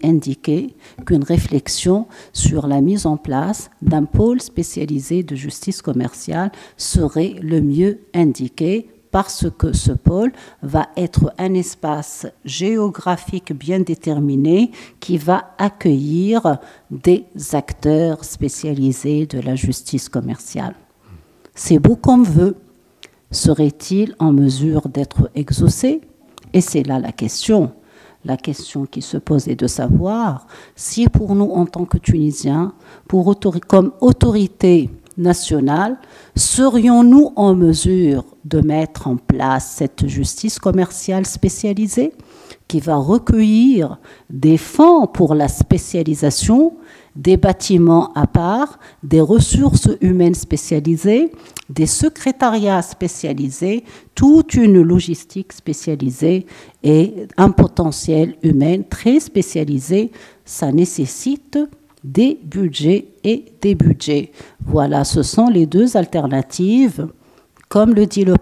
indiqué qu'une réflexion sur la mise en place d'un pôle spécialisé de justice commerciale serait le mieux indiqué, parce que ce pôle va être un espace géographique bien déterminé qui va accueillir des acteurs spécialisés de la justice commerciale. C'est beau comme vœu. Serait-il en mesure d'être exaucé? Et c'est là la question. La question qui se pose est de savoir si pour nous, en tant que Tunisiens, comme autorité nationale, serions-nous en mesure de mettre en place cette justice commerciale spécialisée qui va recueillir des fonds pour la spécialisation, des bâtiments à part, des ressources humaines spécialisées, des secrétariats spécialisés, toute une logistique spécialisée et un potentiel humain très spécialisé. Ça nécessite des budgets et des budgets. Voilà, ce sont les 2 alternatives. Comme le dit le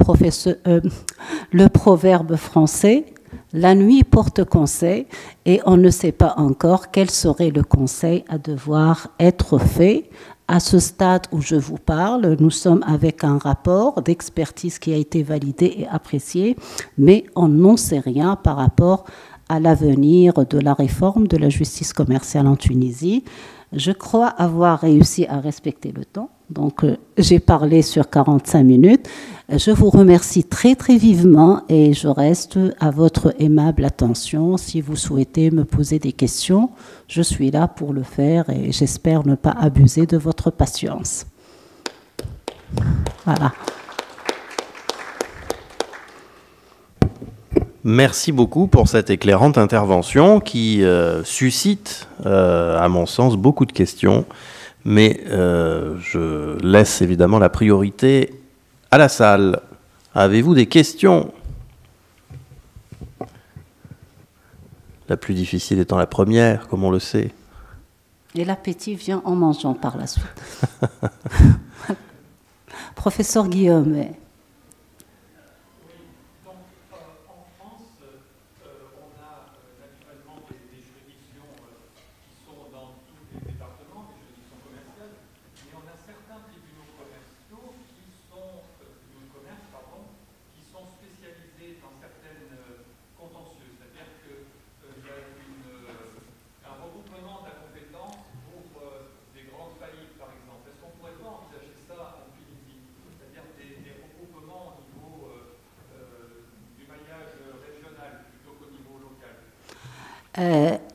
proverbe français, la nuit porte conseil, et on ne sait pas encore quel serait le conseil à devoir être fait À ce stade où je vous parle, nous sommes avec un rapport d'expertise qui a été validé et apprécié, mais on n'en sait rien par rapport à l'avenir de la réforme de la justice commerciale en Tunisie. Je crois avoir réussi à respecter le temps, donc j'ai parlé sur 45 minutes. Je vous remercie très très vivement et je reste à votre aimable attention. Si vous souhaitez me poser des questions, je suis là pour le faire et j'espère ne pas abuser de votre patience. Voilà. Merci beaucoup pour cette éclairante intervention qui suscite, à mon sens, beaucoup de questions. Mais je laisse évidemment la priorité à la salle. Avez-vous des questions? La plus difficile étant la première, comme on le sait. Et l'appétit vient en mangeant par la suite. Professeur Guillaume.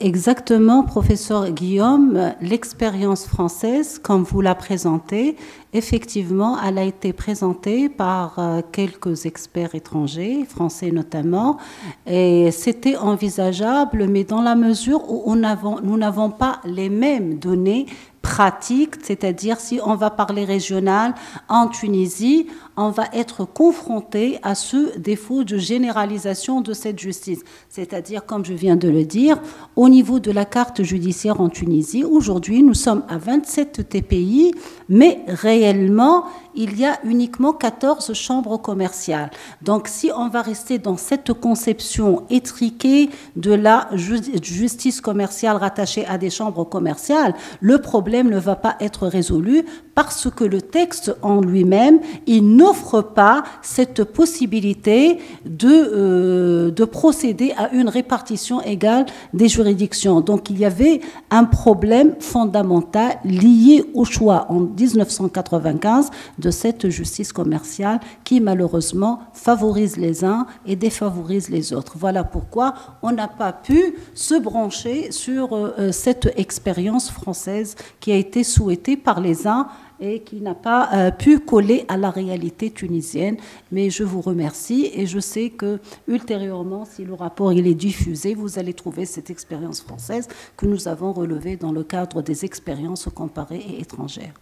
Exactement, professeur Guillaume, l'expérience française, comme vous la présentez, effectivement, elle a été présentée par quelques experts étrangers, français notamment, et c'était envisageable, mais dans la mesure où nous n'avons pas les mêmes données pratiques, c'est-à-dire si on va parler régional en Tunisie, on va être confronté à ce défaut de généralisation de cette justice. C'est-à-dire, comme je viens de le dire, au niveau de la carte judiciaire en Tunisie, aujourd'hui, nous sommes à 27 TPI, mais réellement, il y a uniquement 14 chambres commerciales. Donc, si on va rester dans cette conception étriquée de la justice commerciale rattachée à des chambres commerciales, le problème ne va pas être résolu parce que le texte en lui-même, il n'offre pas cette possibilité de procéder à une répartition égale des juridictions. Donc, il y avait un problème fondamental lié au choix en 1995 de cette justice commerciale qui, malheureusement, favorise les uns et défavorise les autres. Voilà pourquoi on n'a pas pu se brancher sur cette expérience française qui a été souhaitée par les uns et qui n'a pas pu coller à la réalité tunisienne. Mais je vous remercie et je sais que ultérieurement, si le rapport il est diffusé, vous allez trouver cette expérience française que nous avons relevée dans le cadre des expériences comparées et étrangères.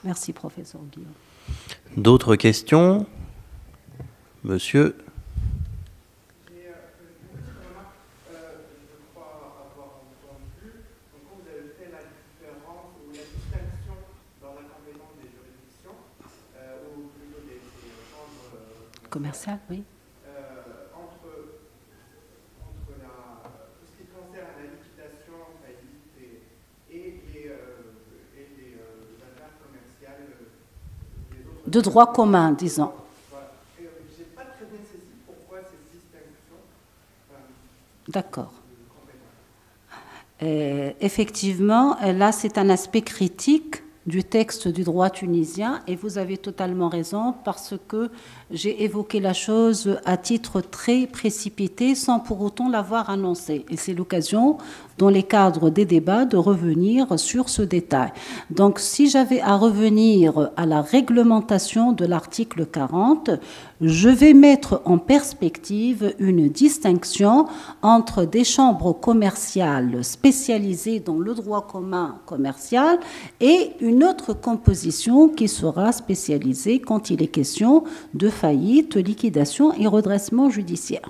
Merci, professeur Guillaume. D'autres questions? Monsieur? Commercial, oui. Entre tout ce qui concerne la liquidation, faillite et les affaires commerciales. De droit commun, disons. Voilà. Je n'ai pas très bien saisi pourquoi cette distinction. D'accord. Effectivement, là, c'est un aspect critique du texte du droit tunisien et vous avez totalement raison parce que j'ai évoqué la chose à titre très précipité sans pour autant l'avoir annoncé. Et c'est l'occasion, dans les cadres des débats, de revenir sur ce détail. Donc, si j'avais à revenir à la réglementation de l'article 40, je vais mettre en perspective une distinction entre des chambres commerciales spécialisées dans le droit commun commercial et une autre composition qui sera spécialisée quand il est question de faillite, liquidation et redressement judiciaire.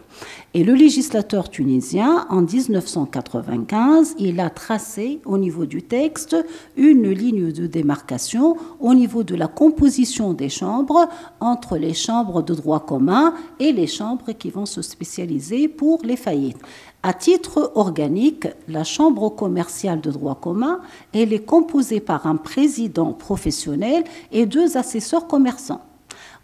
Et le législateur tunisien, en 1995, 95, il a tracé au niveau du texte une ligne de démarcation au niveau de la composition des chambres entre les chambres de droit commun et les chambres qui vont se spécialiser pour les faillites. À titre organique, la chambre commerciale de droit commun, elle est composée par un président professionnel et 2 assesseurs commerçants.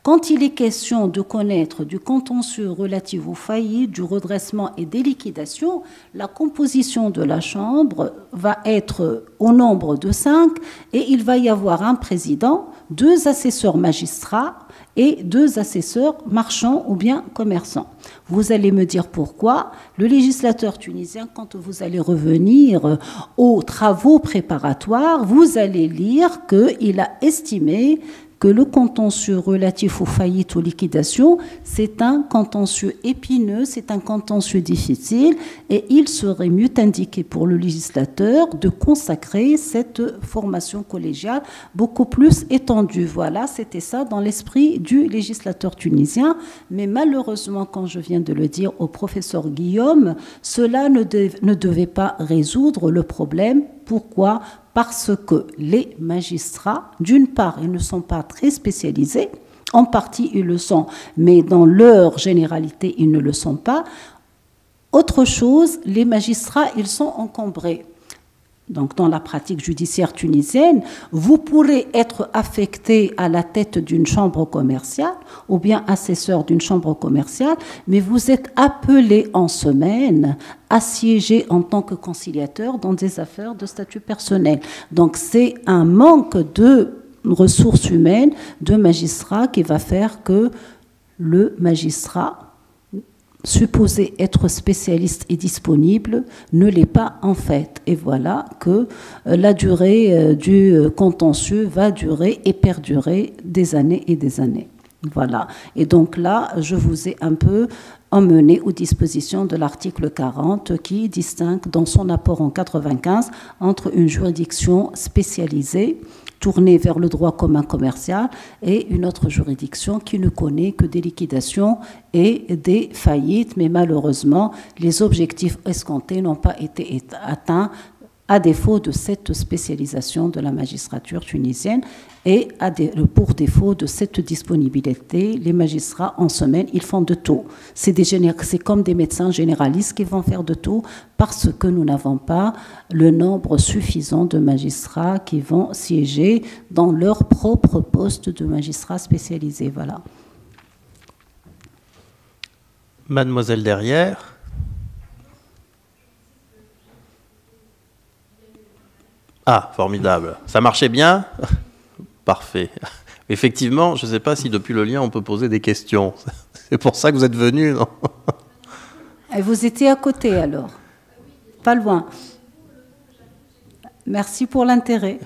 Quand il est question de connaître du contentieux relatif aux faillites, du redressement et des liquidations, la composition de la Chambre va être au nombre de 5 et il va y avoir un président, 2 assesseurs magistrats et 2 assesseurs marchands ou bien commerçants. Vous allez me dire pourquoi. Le législateur tunisien, quand vous allez revenir aux travaux préparatoires, vous allez lire qu'il a estimé que le contentieux relatif aux faillites, aux liquidations, c'est un contentieux épineux, c'est un contentieux difficile, et il serait mieux indiqué pour le législateur de consacrer cette formation collégiale beaucoup plus étendue. Voilà, c'était ça dans l'esprit du législateur tunisien, mais malheureusement, quand je viens de le dire au professeur Guillaume, cela ne devait pas résoudre le problème. Pourquoi ? Parce que les magistrats, d'une part, ils ne sont pas très spécialisés, en partie ils le sont, mais dans leur généralité, ils ne le sont pas. Autre chose, les magistrats, ils sont encombrés. Donc, dans la pratique judiciaire tunisienne, vous pourrez être affecté à la tête d'une chambre commerciale ou bien assesseur d'une chambre commerciale, mais vous êtes appelé en semaine à siéger en tant que conciliateur dans des affaires de statut personnel. Donc, c'est un manque de ressources humaines, de magistrats, qui va faire que le magistrat supposé être spécialiste et disponible ne l'est pas en fait. Et voilà que la durée du contentieux va durer et perdurer des années et des années. Voilà. Et donc là, je vous ai un peu emmené aux dispositions de l'article 40 qui distingue dans son apport en 95 entre une juridiction spécialisée tournée vers le droit commun commercial et une autre juridiction qui ne connaît que des liquidations et des faillites. Mais malheureusement, les objectifs escomptés n'ont pas été atteints à défaut de cette spécialisation de la magistrature tunisienne et pour défaut de cette disponibilité, les magistrats en semaine, ils font de tout. C'est comme des médecins généralistes qui vont faire de tout parce que nous n'avons pas le nombre suffisant de magistrats qui vont siéger dans leur propre poste de magistrats spécialisés. Voilà. Mademoiselle derrière. Ah, formidable. Ça marchait bien ? Parfait. Effectivement, je ne sais pas si depuis le lien, on peut poser des questions. C'est pour ça que vous êtes venus, non ? Et vous étiez à côté, alors ? Pas loin. Merci pour l'intérêt.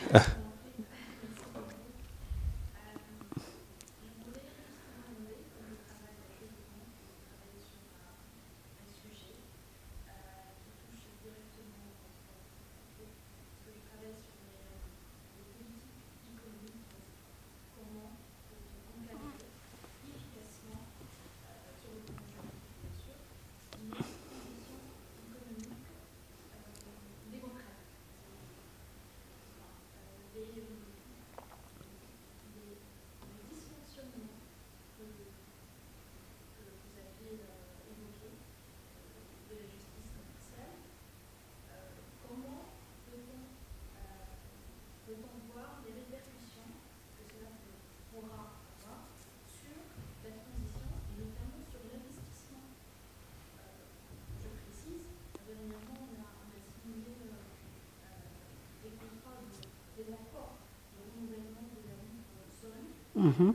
Mmh.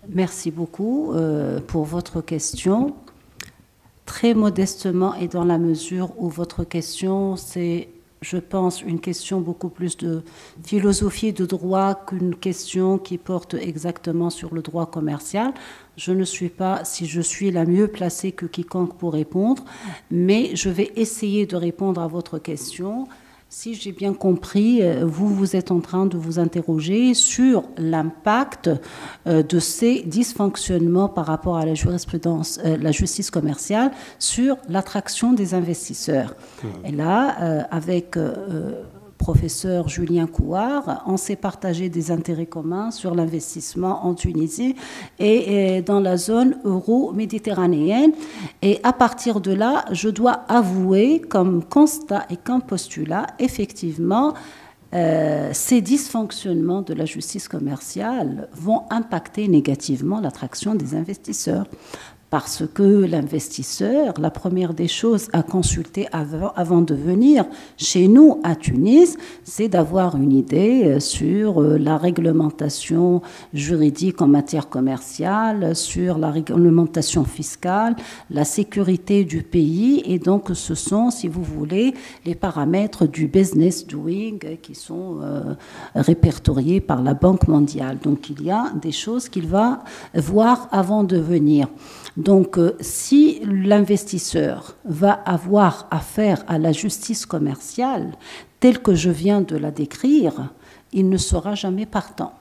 Merci beaucoup pour votre question. Très modestement et dans la mesure où votre question, c'est je pense, une question beaucoup plus de philosophie de droit qu'une question qui porte exactement sur le droit commercial. Je ne suis pas, si je suis la mieux placée que quiconque pour répondre, mais je vais essayer de répondre à votre question. Si j'ai bien compris, vous êtes en train de vous interroger sur l'impact de ces dysfonctionnements par rapport à la jurisprudence, la justice commerciale, sur l'attraction des investisseurs. Et là, avec professeur Julien Couard, on s'est partagé des intérêts communs sur l'investissement en Tunisie et dans la zone euro-méditerranéenne. Et à partir de là, je dois avouer comme constat et comme postulat, effectivement, ces dysfonctionnements de la justice commerciale vont impacter négativement l'attraction des investisseurs. Parce que l'investisseur, la première des choses à consulter avant de venir chez nous à Tunis, c'est d'avoir une idée sur la réglementation juridique en matière commerciale, sur la réglementation fiscale, la sécurité du pays. Et donc, ce sont, si vous voulez, les paramètres du business doing qui sont répertoriés par la Banque mondiale. Donc, il y a des choses qu'il va voir avant de venir. Donc, si l'investisseur va avoir affaire à la justice commerciale, telle que je viens de la décrire, il ne sera jamais partant.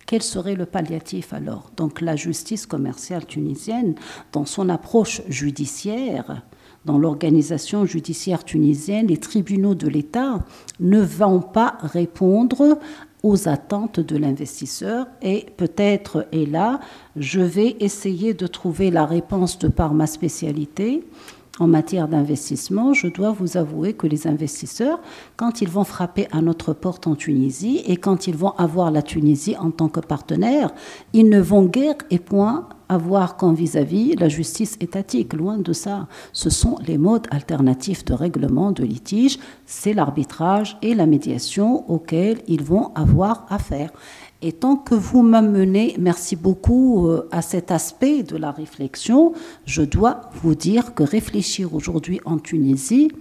Quel serait le palliatif alors? Donc, la justice commerciale tunisienne, dans son approche judiciaire, dans l'organisation judiciaire tunisienne, les tribunaux de l'État ne vont pas répondre aux attentes de l'investisseur et peut-être, et là, je vais essayer de trouver la réponse de par ma spécialité. En matière d'investissement, je dois vous avouer que les investisseurs, quand ils vont frapper à notre porte en Tunisie et quand ils vont avoir la Tunisie en tant que partenaire, ils ne vont guère et point avoir comme vis-à-vis la justice étatique. Loin de ça, ce sont les modes alternatifs de règlement de litige, c'est l'arbitrage et la médiation auxquels ils vont avoir affaire. Et tant que vous m'amenez, merci beaucoup, à cet aspect de la réflexion, je dois vous dire que réfléchir aujourd'hui en Tunisie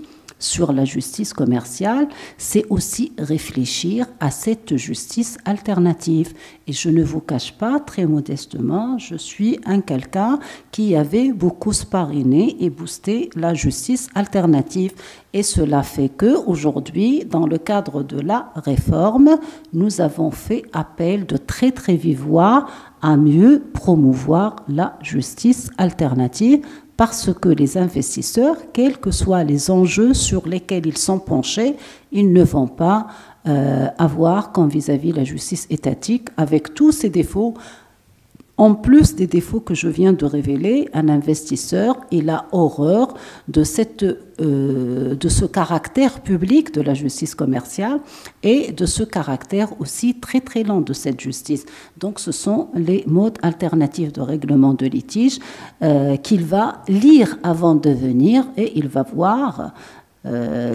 sur la justice commerciale, c'est aussi réfléchir à cette justice alternative. Et je ne vous cache pas, très modestement, je suis quelqu'un qui avait beaucoup spariné et boosté la justice alternative. Et cela fait qu'aujourd'hui, dans le cadre de la réforme, nous avons fait appel de très très vive voix à mieux promouvoir la justice alternative, parce que les investisseurs, quels que soient les enjeux sur lesquels ils sont penchés, ils ne vont pas avoir comme vis-à-vis la justice étatique, avec tous ses défauts. En plus des défauts que je viens de révéler, un investisseur, il a horreur de ce caractère public de la justice commerciale et de ce caractère aussi très très lent de cette justice. Donc ce sont les modes alternatifs de règlement de litige qu'il va lire avant de venir et il va voir.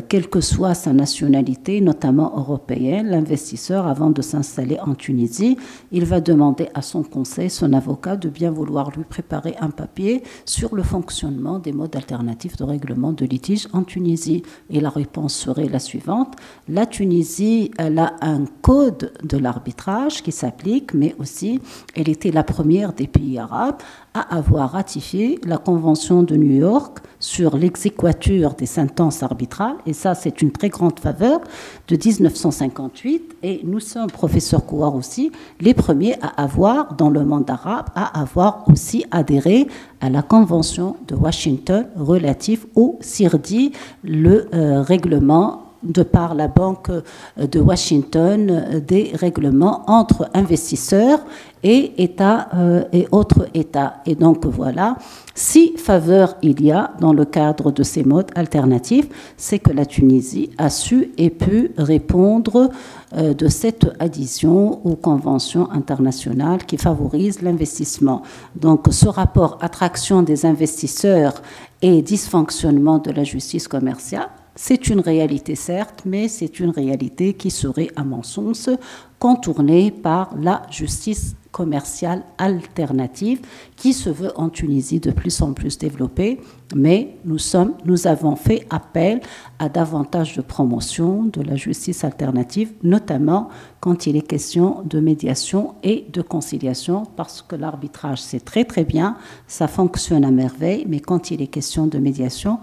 Quelle que soit sa nationalité, notamment européenne, l'investisseur, avant de s'installer en Tunisie, il va demander à son conseil, son avocat, de bien vouloir lui préparer un papier sur le fonctionnement des modes alternatifs de règlement de litige en Tunisie. Et la réponse serait la suivante. La Tunisie, elle a un code de l'arbitrage qui s'applique, mais aussi, elle était la première des pays arabes à avoir ratifié la Convention de New York sur l'exéquatur des sentences arbitrales, et ça c'est une très grande faveur, de 1958, et nous sommes, professeur Couard aussi, les premiers à avoir, dans le monde arabe, à avoir aussi adhéré à la Convention de Washington relative au CIRDI, le règlement de par la Banque de Washington des règlements entre investisseurs et États et autres États. Et donc voilà, si faveur il y a dans le cadre de ces modes alternatifs, c'est que la Tunisie a su et pu répondre de cette adhésion aux conventions internationales qui favorisent l'investissement. Donc ce rapport attraction des investisseurs et dysfonctionnement de la justice commerciale, c'est une réalité certes, mais c'est une réalité qui serait, à mon sens, contournée par la justice commerciale alternative qui se veut en Tunisie de plus en plus développée, mais nous avons fait appel à davantage de promotion de la justice alternative, notamment quand il est question de médiation et de conciliation, parce que l'arbitrage, c'est très très bien, ça fonctionne à merveille, mais quand il est question de médiation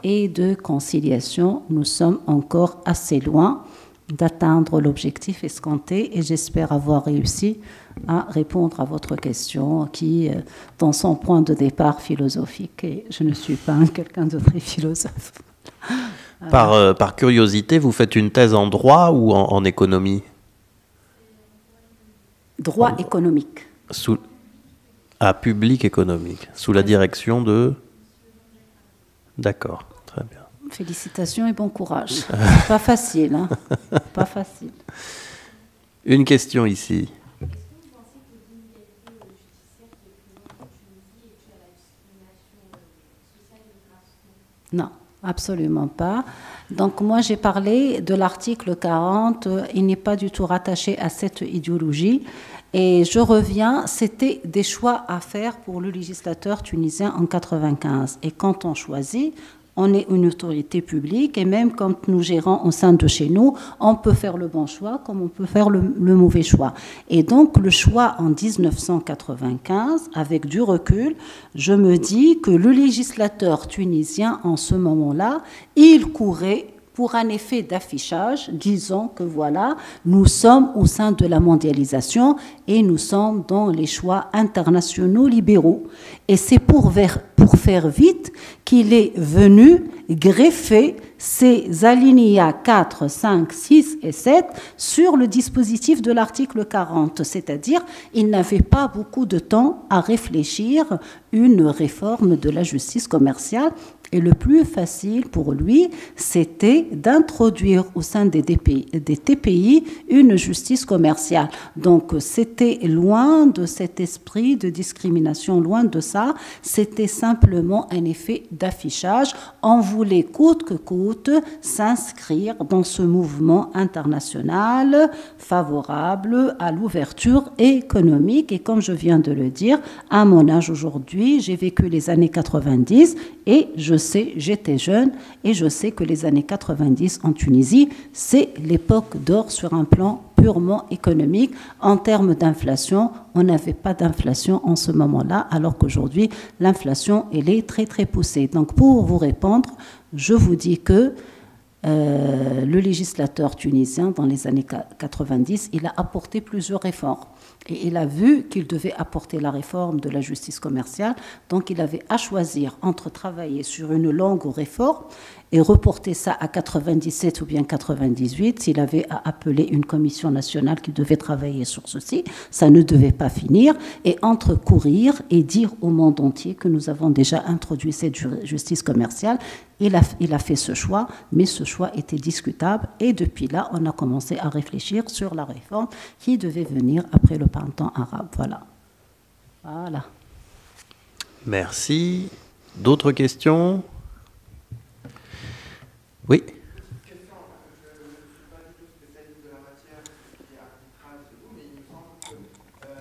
et de conciliation, nous sommes encore assez loin d'atteindre l'objectif escompté, et j'espère avoir réussi à répondre à votre question qui, dans son point de départ philosophique, et je ne suis pas quelqu'un de très philosophe. Par curiosité, vous faites une thèse en droit ou en économie? Droit économique. Public économique, sous la direction de... D'accord, très bien. Félicitations et bon courage. Pas facile, hein. Pas facile. Une question ici. Non, absolument pas. Donc moi j'ai parlé de l'article 40, il n'est pas du tout rattaché à cette idéologie. Et je reviens, c'était des choix à faire pour le législateur tunisien en 1995. Et quand on choisit, on est une autorité publique, et même quand nous gérons au sein de chez nous, on peut faire le bon choix comme on peut faire le mauvais choix. Et donc le choix en 1995, avec du recul, je me dis que le législateur tunisien en ce moment-là, il courait pour un effet d'affichage, disons que voilà, nous sommes au sein de la mondialisation et nous sommes dans les choix internationaux libéraux. Et c'est pour faire vite qu'il est venu greffer ces alinéas 4, 5, 6 et 7 sur le dispositif de l'article 40. C'est-à-dire, il n'avait pas beaucoup de temps à réfléchir une réforme de la justice commerciale. Et le plus facile pour lui, c'était d'introduire au sein des TPI une justice commerciale. Donc, c'était loin de cet esprit de discrimination, loin de ça. C'était simplement un effet d'affichage. On voulait coûte que coûte s'inscrire dans ce mouvement international favorable à l'ouverture économique. Et comme je viens de le dire, à mon âge aujourd'hui, j'ai vécu les années 90 et j'étais jeune et je sais que les années 90 en Tunisie, c'est l'époque d'or sur un plan purement économique. En termes d'inflation, on n'avait pas d'inflation en ce moment-là, alors qu'aujourd'hui, l'inflation, elle est très très poussée. Donc pour vous répondre, je vous dis que le législateur tunisien, dans les années 90, il a apporté plusieurs réformes. Et il a vu qu'il devait apporter la réforme de la justice commerciale. Donc il avait à choisir entre travailler sur une longue réforme et reporter ça à 97 ou bien 98. S'il avait à appeler une commission nationale qui devait travailler sur ceci, ça ne devait pas finir. Et entre courir et dire au monde entier que nous avons déjà introduit cette justice commerciale, il a fait ce choix, mais ce choix était discutable. Et depuis là, on a commencé à réfléchir sur la réforme qui devait venir après le printemps arabe. Voilà. Merci. D'autres questions? Oui. Question, je ne suis pas du tout spécialiste de la matière, qui est arbitrage et tout, mais il me semble que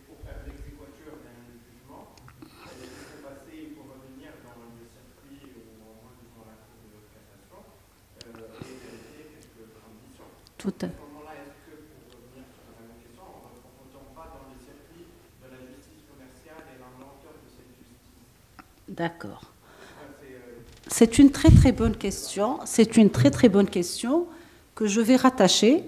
pour faire l'exéquature d'un jugement, il faut passer, il faut revenir dans le circuit ou au moins devant la Cour de cassation et vérifier quelques conditions. Tout à fait. À ce moment-là, est-ce que, pour revenir sur la même question, on ne tombe pas dans le circuit de la justice commerciale et la lenteur de cette justice? D'accord. C'est une très très bonne question. C'est une très très bonne question que je vais rattacher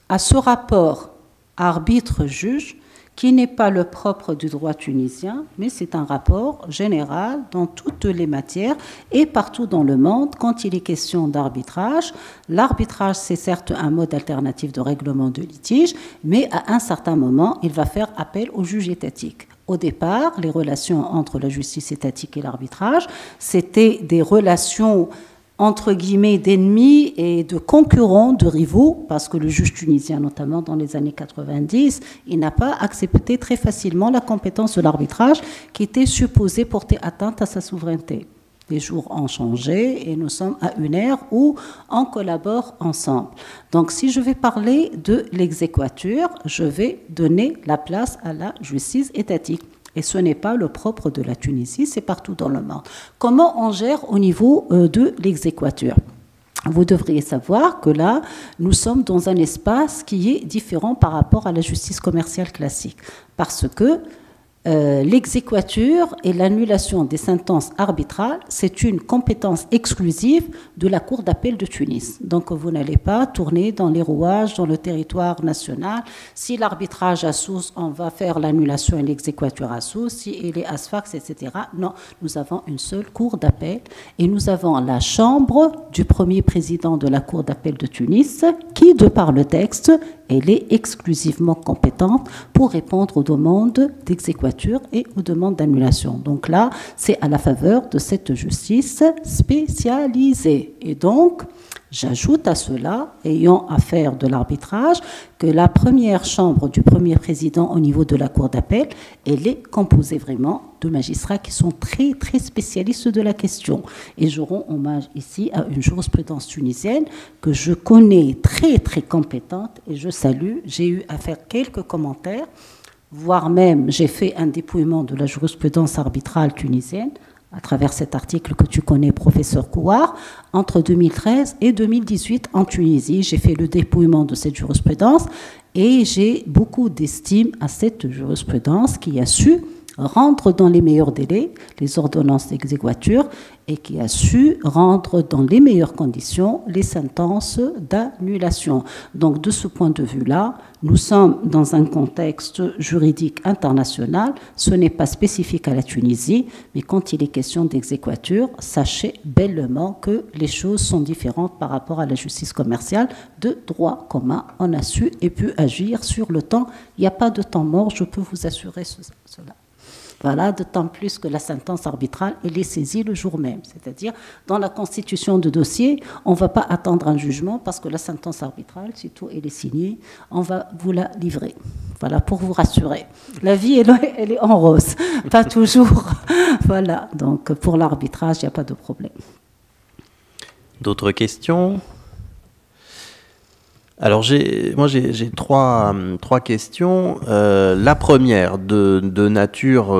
à ce rapport arbitre-juge qui n'est pas le propre du droit tunisien, mais c'est un rapport général dans toutes les matières et partout dans le monde quand il est question d'arbitrage. L'arbitrage, c'est certes un mode alternatif de règlement de litige, mais à un certain moment, il va faire appel au juge étatique. Au départ, les relations entre la justice étatique et l'arbitrage, c'était des relations entre guillemets d'ennemis et de concurrents, de rivaux, parce que le juge tunisien, notamment dans les années 90, il n'a pas accepté très facilement la compétence de l'arbitrage qui était supposée porter atteinte à sa souveraineté. Les jours ont changé et nous sommes à une ère où on collabore ensemble. Donc, si je vais parler de l'exéquatur, je vais donner la place à la justice étatique. Et ce n'est pas le propre de la Tunisie, c'est partout dans le monde. Comment on gère au niveau de l'exéquatur ? Vous devriez savoir que là, nous sommes dans un espace qui est différent par rapport à la justice commerciale classique. Parce que l'exéquatur et l'annulation des sentences arbitrales, c'est une compétence exclusive de la Cour d'appel de Tunis. Donc, vous n'allez pas tourner dans les rouages, dans le territoire national. Si l'arbitrage à Sousse, on va faire l'annulation et l'exéquatur à Sousse. Si il est à Sfax, etc. Non, nous avons une seule Cour d'appel et nous avons la chambre du premier président de la Cour d'appel de Tunis qui, de par le texte, elle est exclusivement compétente pour répondre aux demandes d'exéquatur et aux demandes d'annulation. Donc là, c'est à la faveur de cette justice spécialisée. Et donc, j'ajoute à cela, ayant à faire de l'arbitrage, que la première chambre du premier président au niveau de la Cour d'appel, elle est composée vraiment de magistrats qui sont très, très spécialistes de la question. Et je rends hommage ici à une jurisprudence tunisienne que je connais très, très compétente et je salue. J'ai eu à faire quelques commentaires, voire même j'ai fait un dépouillement de la jurisprudence arbitrale tunisienne à travers cet article que tu connais, professeur Kouar, entre 2013 et 2018 en Tunisie. J'ai fait le dépouillement de cette jurisprudence et j'ai beaucoup d'estime à cette jurisprudence qui a su rendre dans les meilleurs délais les ordonnances d'exéquatur et qui a su rendre dans les meilleures conditions les sentences d'annulation. Donc, de ce point de vue-là, nous sommes dans un contexte juridique international. Ce n'est pas spécifique à la Tunisie, mais quand il est question d'exéquatur, sachez bellement que les choses sont différentes par rapport à la justice commerciale de droit commun. On a su et pu agir sur le temps. Il n'y a pas de temps mort, je peux vous assurer cela. Voilà, d'autant plus que la sentence arbitrale, elle est saisie le jour même. C'est-à-dire, dans la constitution de dossier, on ne va pas attendre un jugement parce que la sentence arbitrale, surtout elle est signée, on va vous la livrer. Voilà, pour vous rassurer. La vie, elle est en rose, pas toujours. Voilà, donc pour l'arbitrage, il n'y a pas de problème. D'autres questions ? Alors, j'ai trois questions. La première, de nature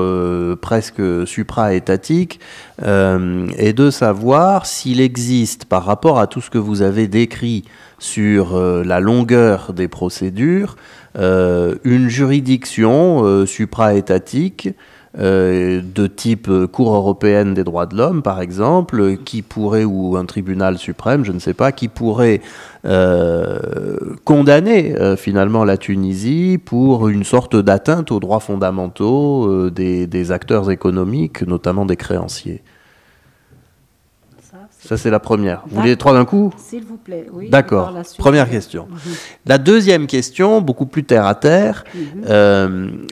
presque supra-étatique, est de savoir s'il existe, par rapport à tout ce que vous avez décrit sur la longueur des procédures, une juridiction supra-étatique de type Cour européenne des droits de l'homme, par exemple, qui pourrait, ou un tribunal suprême, je ne sais pas, qui pourrait condamner finalement la Tunisie pour une sorte d'atteinte aux droits fondamentaux des acteurs économiques, notamment des créanciers. Ça, c'est la première. Vous voulez les trois d'un coup ? S'il vous plaît, oui. D'accord. Première question. La deuxième question, beaucoup plus terre à terre,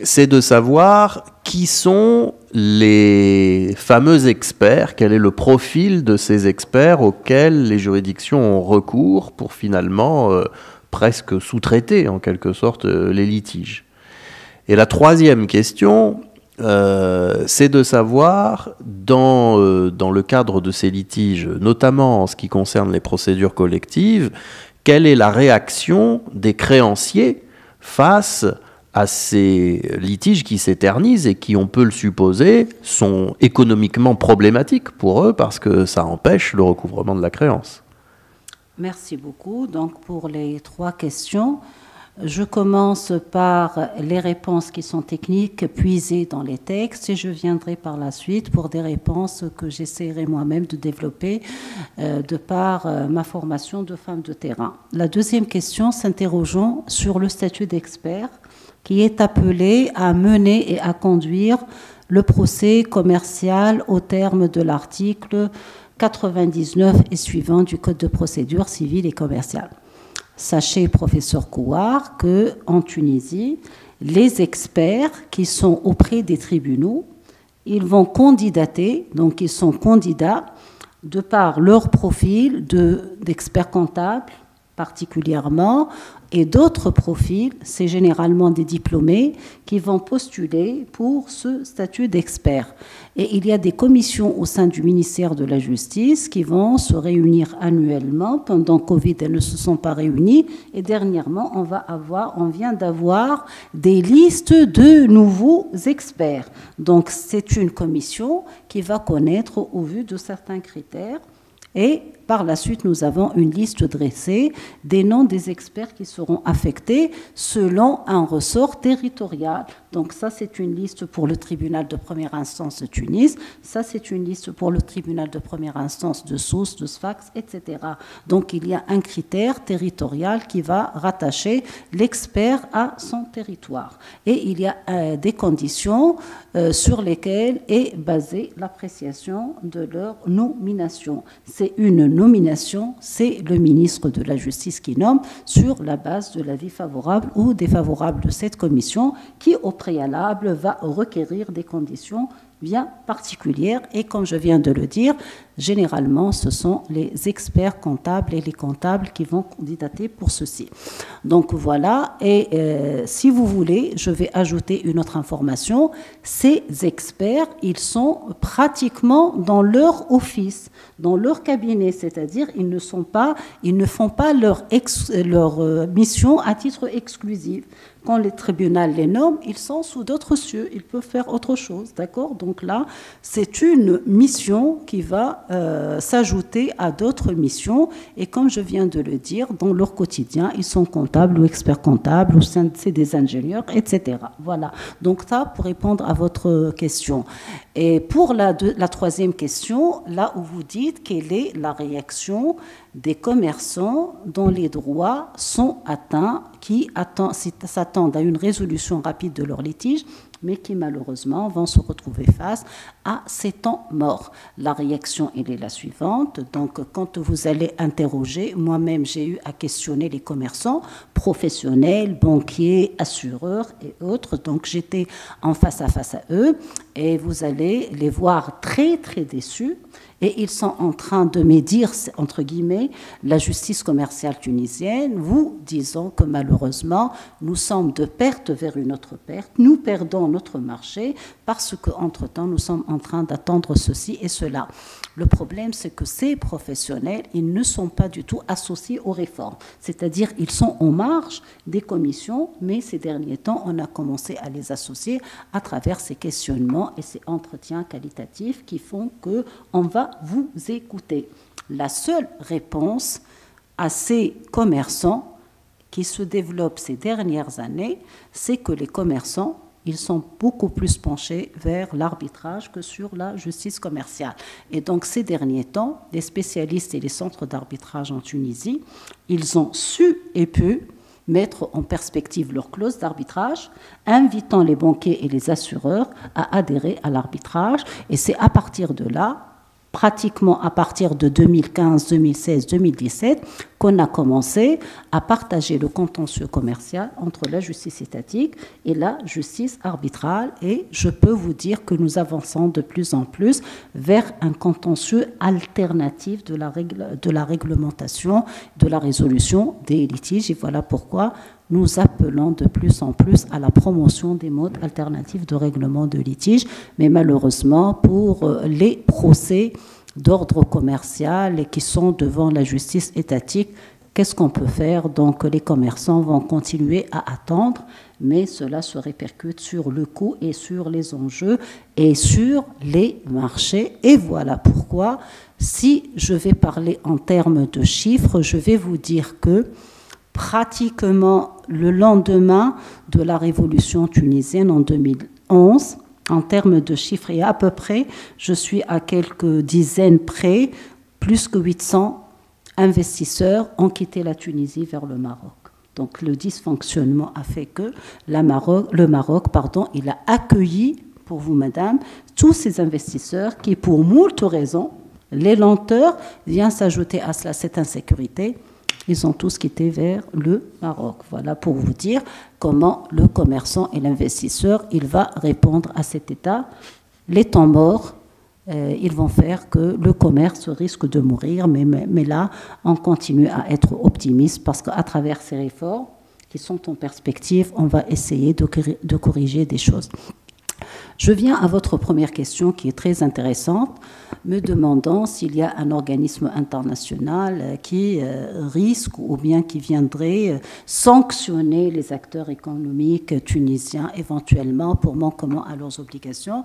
c'est de savoir qui sont les fameux experts, quel est le profil de ces experts auxquels les juridictions ont recours pour finalement presque sous-traiter en quelque sorte les litiges. Et la troisième question, c'est de savoir, dans le cadre de ces litiges, notamment en ce qui concerne les procédures collectives, quelle est la réaction des créanciers face à ces litiges qui s'éternisent et qui, on peut le supposer, sont économiquement problématiques pour eux parce que ça empêche le recouvrement de la créance. Merci beaucoup. Donc, pour les trois questions, je commence par les réponses qui sont techniques, puisées dans les textes, et je viendrai par la suite pour des réponses que j'essaierai moi-même de développer de par ma formation de femme de terrain. La deuxième question, s'interrogeons sur le statut d'expert qui est appelé à mener et à conduire le procès commercial au terme de l'article 99 et suivant du Code de procédure civile et commerciale. Sachez, professeur Kouar, qu'en Tunisie, les experts qui sont auprès des tribunaux, ils vont candidater, donc ils sont candidats de par leur profil d'experts comptables, particulièrement, et d'autres profils, c'est généralement des diplômés qui vont postuler pour ce statut d'expert. Et il y a des commissions au sein du ministère de la Justice qui vont se réunir annuellement. Pendant Covid, elles ne se sont pas réunies. Et dernièrement, on vient d'avoir des listes de nouveaux experts. Donc, c'est une commission qui va connaître au vu de certains critères. Et par la suite, nous avons une liste dressée des noms des experts qui seront affectés selon un ressort territorial. Donc ça, c'est une liste pour le tribunal de première instance de Tunis. Ça, c'est une liste pour le tribunal de première instance de Sousse, de Sfax, etc. Donc il y a un critère territorial qui va rattacher l'expert à son territoire. Et il y a des conditions sur lesquelles est basée l'appréciation de leur nomination. C'est une nomination, c'est le ministre de la Justice qui nomme sur la base de l'avis favorable ou défavorable de cette commission qui, au préalable, va requérir des conditions bien particulières. Et comme je viens de le dire, généralement, ce sont les experts comptables et les comptables qui vont candidater pour ceci. Donc voilà, et si vous voulez, je vais ajouter une autre information. Ces experts, ils sont pratiquement dans leur office, dans leur cabinet, c'est-à-dire ils ne font pas leur mission à titre exclusif. Quand les tribunaux les nomment, ils sont sous d'autres cieux, ils peuvent faire autre chose, d'accord? Donc là, c'est une mission qui va s'ajouter à d'autres missions. Et comme je viens de le dire, dans leur quotidien, ils sont comptables ou experts comptables, ou c'est des ingénieurs, etc. Voilà. Donc ça, pour répondre à votre question. Et pour la troisième question, là où vous dites quelle est la réaction des commerçants dont les droits sont atteints, qui s'attendent à une résolution rapide de leur litige, mais qui malheureusement vont se retrouver face à ces temps morts. La réaction, elle est la suivante. Donc, quand vous allez interroger, moi-même, j'ai eu à questionner les commerçants, professionnels, banquiers, assureurs et autres. Donc, j'étais en face à eux et vous allez les voir très, très déçus. Et ils sont en train de me dire, entre guillemets, la justice commerciale tunisienne, vous disant que malheureusement, nous sommes de perte vers une autre perte, nous perdons notre marché parce qu'entre-temps, nous sommes en train d'attendre ceci et cela. Le problème, c'est que ces professionnels, ils ne sont pas du tout associés aux réformes. C'est-à-dire, ils sont en marge des commissions, mais ces derniers temps, on a commencé à les associer à travers ces questionnements et ces entretiens qualitatifs qui font qu'on va vous écouter. La seule réponse à ces commerçants qui se développent ces dernières années, c'est que les commerçants, ils sont beaucoup plus penchés vers l'arbitrage que sur la justice commerciale. Et donc, ces derniers temps, les spécialistes et les centres d'arbitrage en Tunisie, ils ont su et pu mettre en perspective leurs clauses d'arbitrage, invitant les banquiers et les assureurs à adhérer à l'arbitrage. Et c'est à partir de là, pratiquement à partir de 2015, 2016, 2017, qu'on a commencé à partager le contentieux commercial entre la justice étatique et la justice arbitrale. Et je peux vous dire que nous avançons de plus en plus vers un contentieux alternatif de la réglementation, de la résolution des litiges. Et voilà pourquoi nous appelons de plus en plus à la promotion des modes alternatifs de règlement de litige. Mais malheureusement, pour les procès d'ordre commercial et qui sont devant la justice étatique, qu'est-ce qu'on peut faire? Donc les commerçants vont continuer à attendre, mais cela se répercute sur le coût et sur les enjeux et sur les marchés. Et voilà pourquoi, si je vais parler en termes de chiffres, je vais vous dire que pratiquement le lendemain de la révolution tunisienne en 2011, en termes de chiffres, et à peu près, je suis à quelques dizaines près, plus que 800 investisseurs ont quitté la Tunisie vers le Maroc. Donc le dysfonctionnement a fait que le Maroc, il a accueilli, pour vous madame, tous ces investisseurs qui, pour moult raisons, les lenteurs viennent s'ajouter à cela, cette insécurité. Ils ont tous quitté vers le Maroc. Voilà pour vous dire comment le commerçant et l'investisseur, il va répondre à cet état. Les temps morts, ils vont faire que le commerce risque de mourir. Mais là, on continue à être optimiste parce qu'à travers ces réformes qui sont en perspective, on va essayer de corriger des choses. Je viens à votre première question qui est très intéressante, me demandant s'il y a un organisme international qui risque ou bien qui viendrait sanctionner les acteurs économiques tunisiens éventuellement pour manquement à leurs obligations.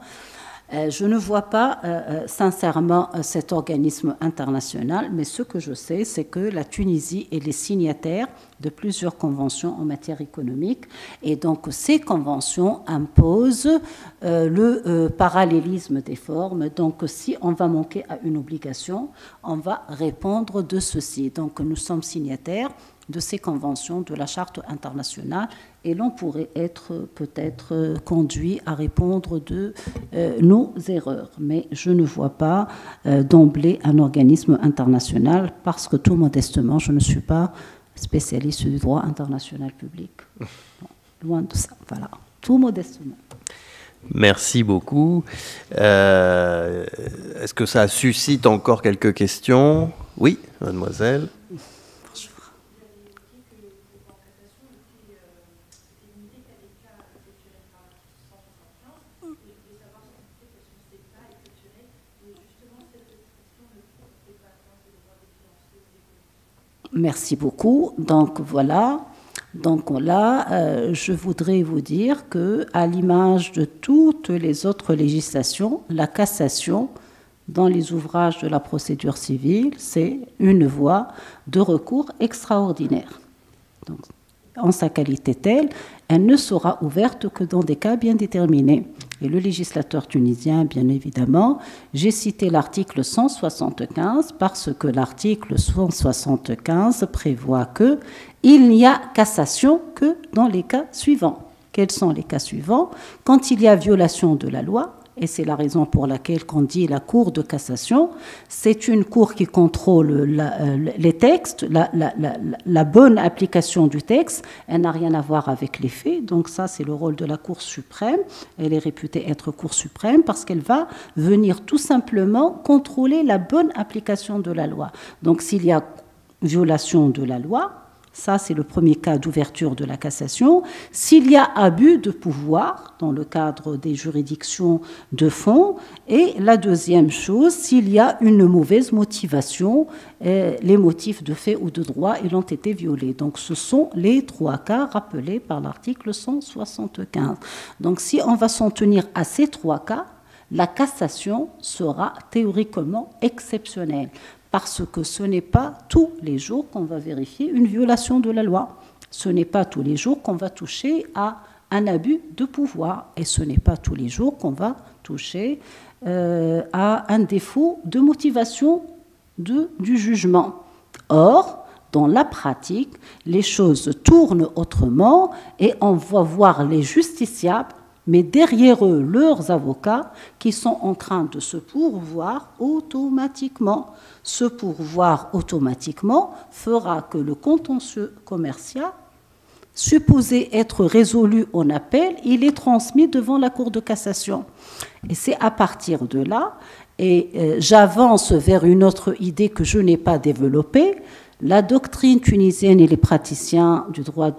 Je ne vois pas sincèrement cet organisme international, mais ce que je sais, c'est que la Tunisie est les signataires de plusieurs conventions en matière économique, et donc ces conventions imposent le parallélisme des formes. Donc si on va manquer à une obligation, on va répondre de ceci. Donc nous sommes signataires de ces conventions, de la charte internationale, et l'on pourrait être peut-être conduit à répondre de nos erreurs. Mais je ne vois pas d'emblée un organisme international parce que tout modestement, je ne suis pas spécialiste du droit international public. Bon, loin de ça, voilà, tout modestement. Merci beaucoup. Est-ce que ça suscite encore quelques questions? Oui, mademoiselle. Merci beaucoup. Donc voilà. Donc là, je voudrais vous dire que, à l'image de toutes les autres législations, la cassation dans les ouvrages de la procédure civile, c'est une voie de recours extraordinaire. Donc, en sa qualité telle, elle ne sera ouverte que dans des cas bien déterminés. Et le législateur tunisien, bien évidemment, j'ai cité l'article 175 parce que l'article 175 prévoit qu'il n'y a cassation que dans les cas suivants. Quels sont les cas suivants? Quand il y a violation de la loi, et c'est la raison pour laquelle qu'on dit la Cour de cassation, c'est une cour qui contrôle les textes, la bonne application du texte, elle n'a rien à voir avec les faits, donc ça c'est le rôle de la Cour suprême, elle est réputée être Cour suprême parce qu'elle va venir tout simplement contrôler la bonne application de la loi. Donc s'il y a violation de la loi, ça, c'est le premier cas d'ouverture de la cassation. S'il y a abus de pouvoir dans le cadre des juridictions de fond, et la deuxième chose, s'il y a une mauvaise motivation, les motifs de fait ou de droit, ils ont été violés. Donc, ce sont les trois cas rappelés par l'article 175. Donc, si on va s'en tenir à ces trois cas, la cassation sera théoriquement exceptionnelle. Parce que ce n'est pas tous les jours qu'on va vérifier une violation de la loi. Ce n'est pas tous les jours qu'on va toucher à un abus de pouvoir. Et ce n'est pas tous les jours qu'on va toucher à un défaut de motivation du jugement. Or, dans la pratique, les choses tournent autrement et on va voir les justiciables, mais derrière eux, leurs avocats, qui sont en train de se pourvoir automatiquement. Ce pourvoir automatiquement fera que le contentieux commercial, supposé être résolu en appel, il est transmis devant la Cour de cassation. Et c'est à partir de là, et j'avance vers une autre idée que je n'ai pas développée. La doctrine tunisienne et les praticiens du droit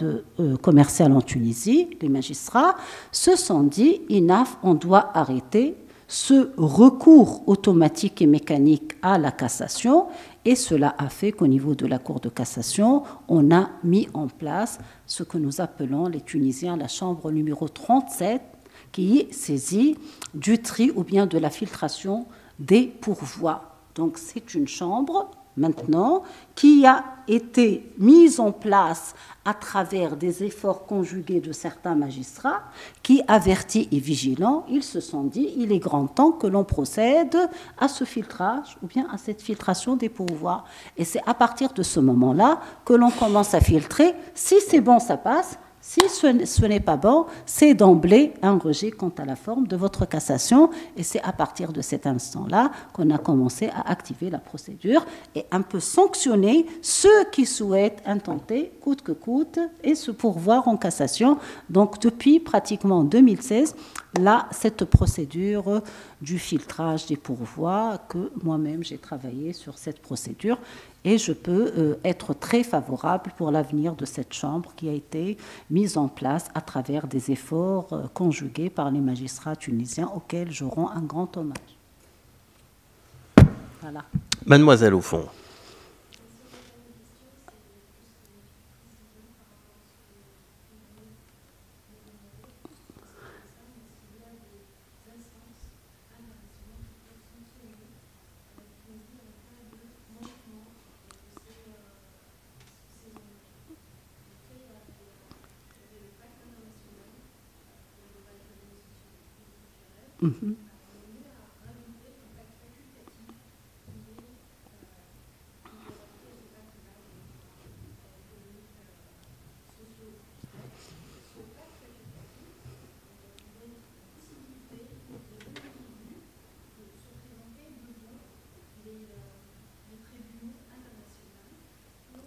commercial en Tunisie, les magistrats, se sont dit « INAF, on doit arrêter ce recours automatique et mécanique à la cassation » et cela a fait qu'au niveau de la Cour de cassation, on a mis en place ce que nous appelons les Tunisiens la chambre numéro 37 qui est saisie du tri ou bien de la filtration des pourvois. Donc c'est une chambre maintenant, qui a été mise en place à travers des efforts conjugués de certains magistrats qui, avertis et vigilants, ils se sont dit il est grand temps que l'on procède à ce filtrage ou bien à cette filtration des pourvois. Et c'est à partir de ce moment-là que l'on commence à filtrer. Si c'est bon, ça passe. Si ce n'est pas bon, c'est d'emblée un rejet quant à la forme de votre cassation. Et c'est à partir de cet instant-là qu'on a commencé à activer la procédure et un peu sanctionner ceux qui souhaitent intenter, coûte que coûte, et se pourvoir en cassation. Donc depuis pratiquement 2016, là, cette procédure du filtrage des pourvois, que moi-même j'ai travaillé sur cette procédure, et je peux être très favorable pour l'avenir de cette chambre qui a été mise en place à travers des efforts conjugués par les magistrats tunisiens auxquels je rends un grand hommage. Voilà. Mademoiselle, au fond. Mm-hmm.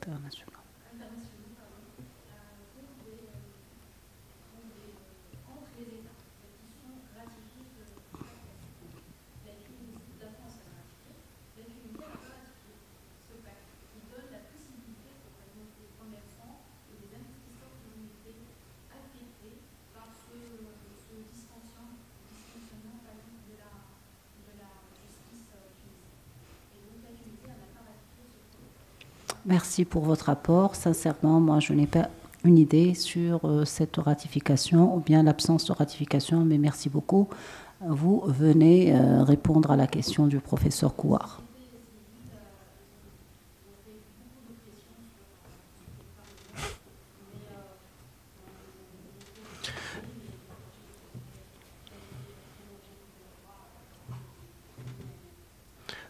International. Merci pour votre rapport. Sincèrement, moi, je n'ai pas une idée sur cette ratification ou bien l'absence de ratification, mais merci beaucoup. Vous venez répondre à la question du professeur Kouar.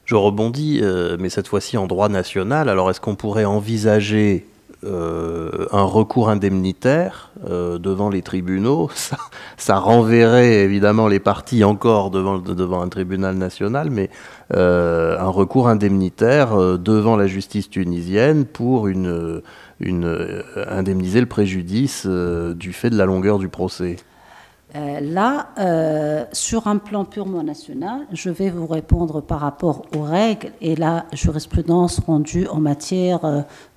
Je rebondis, mais cette fois-ci en droit national. Alors, est-ce qu'on pourrait envisager un recours indemnitaire devant les tribunaux? Ça renverrait évidemment les parties encore devant un tribunal national, mais un recours indemnitaire devant la justice tunisienne pour indemniser le préjudice du fait de la longueur du procès. Sur un plan purement national, je vais vous répondre par rapport aux règles et la jurisprudence rendue en matière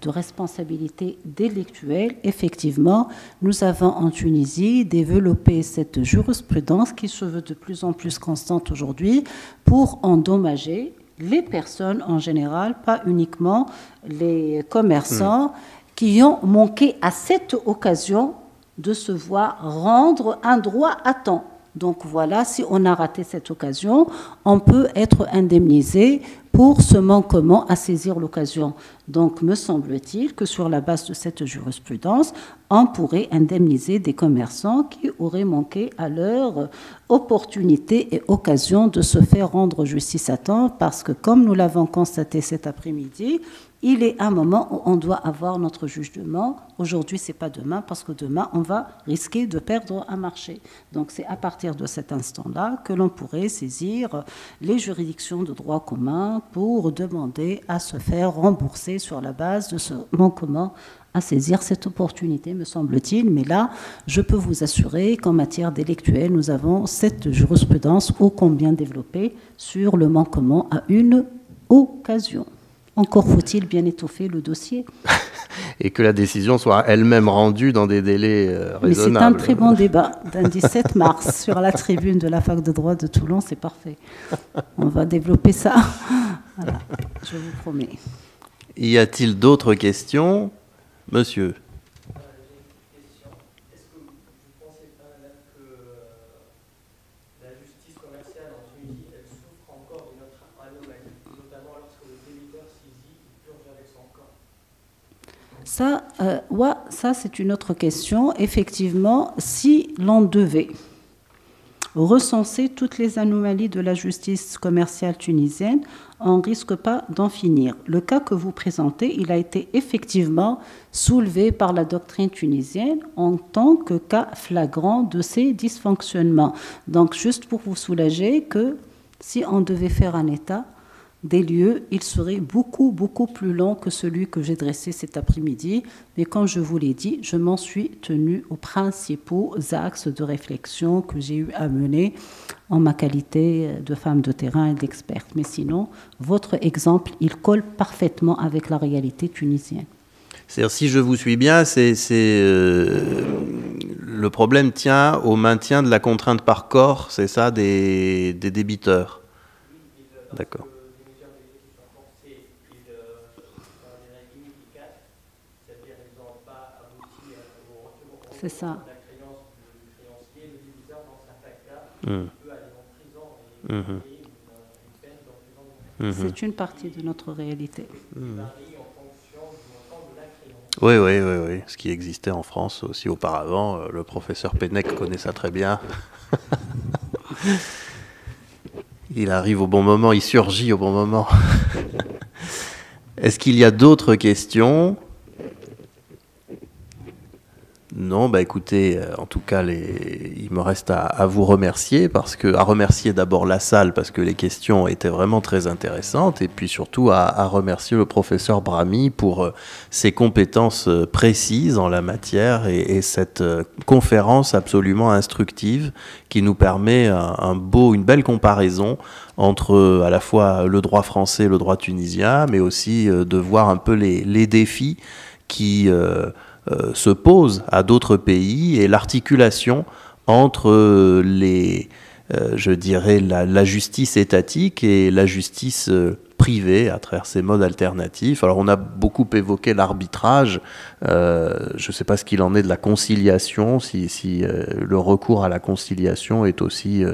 de responsabilité délictuelle. Effectivement, nous avons en Tunisie développé cette jurisprudence qui se veut de plus en plus constante aujourd'hui pour endommager les personnes en général, pas uniquement les commerçants qui ont manqué à cette occasion de se voir rendre un droit à temps. Donc voilà, si on a raté cette occasion, on peut être indemnisé pour ce manquement à saisir l'occasion. Donc me semble-t-il que sur la base de cette jurisprudence, on pourrait indemniser des commerçants qui auraient manqué à leur opportunité et occasion de se faire rendre justice à temps, parce que comme nous l'avons constaté cet après-midi, il est un moment où on doit avoir notre jugement. Aujourd'hui, ce n'est pas demain, parce que demain, on va risquer de perdre un marché. Donc, c'est à partir de cet instant-là que l'on pourrait saisir les juridictions de droit commun pour demander à se faire rembourser sur la base de ce manquement à saisir cette opportunité, me semble-t-il. Mais là, je peux vous assurer qu'en matière délictuelle, nous avons cette jurisprudence ô combien développée sur le manquement à une occasion. Encore faut-il bien étoffer le dossier. Et que la décision soit elle-même rendue dans des délais raisonnables. Mais c'est un très bon débat d'un 17 mars sur la tribune de la fac de droit de Toulon, c'est parfait. On va développer ça. Voilà, je vous promets. Y a-t-il d'autres questions? Monsieur. Ça, c'est une autre question. Effectivement, si l'on devait recenser toutes les anomalies de la justice commerciale tunisienne, on ne risque pas d'en finir. Le cas que vous présentez, il a été effectivement soulevé par la doctrine tunisienne en tant que cas flagrant de ces dysfonctionnements. Donc, juste pour vous soulager, que si on devait faire un état, des lieux, il serait beaucoup plus long que celui que j'ai dressé cet après-midi. Mais comme je vous l'ai dit, je m'en suis tenue aux principaux axes de réflexion que j'ai eu à mener en ma qualité de femme de terrain et d'experte. Mais sinon, votre exemple, il colle parfaitement avec la réalité tunisienne. C'est-à-dire, si je vous suis bien, le problème tient au maintien de la contrainte par corps, c'est ça, des débiteurs. D'accord. C'est ça. C'est une partie de notre réalité. Oui, ce qui existait en France aussi auparavant. Le professeur Pennec connaît ça très bien. Il arrive au bon moment, il surgit au bon moment. Est-ce qu'il y a d'autres questions ? Non, bah écoutez, en tout cas, il me reste à vous remercier, à remercier d'abord la salle, parce que les questions étaient vraiment très intéressantes, et puis surtout à remercier le professeur Brahmi pour ses compétences précises en la matière et cette conférence absolument instructive qui nous permet une belle comparaison entre à la fois le droit français et le droit tunisien, mais aussi de voir un peu les défis qui se pose à d'autres pays et l'articulation entre je dirais, la justice étatique et la justice privée à travers ces modes alternatifs. Alors on a beaucoup évoqué l'arbitrage, je ne sais pas ce qu'il en est de la conciliation, si le recours à la conciliation est aussi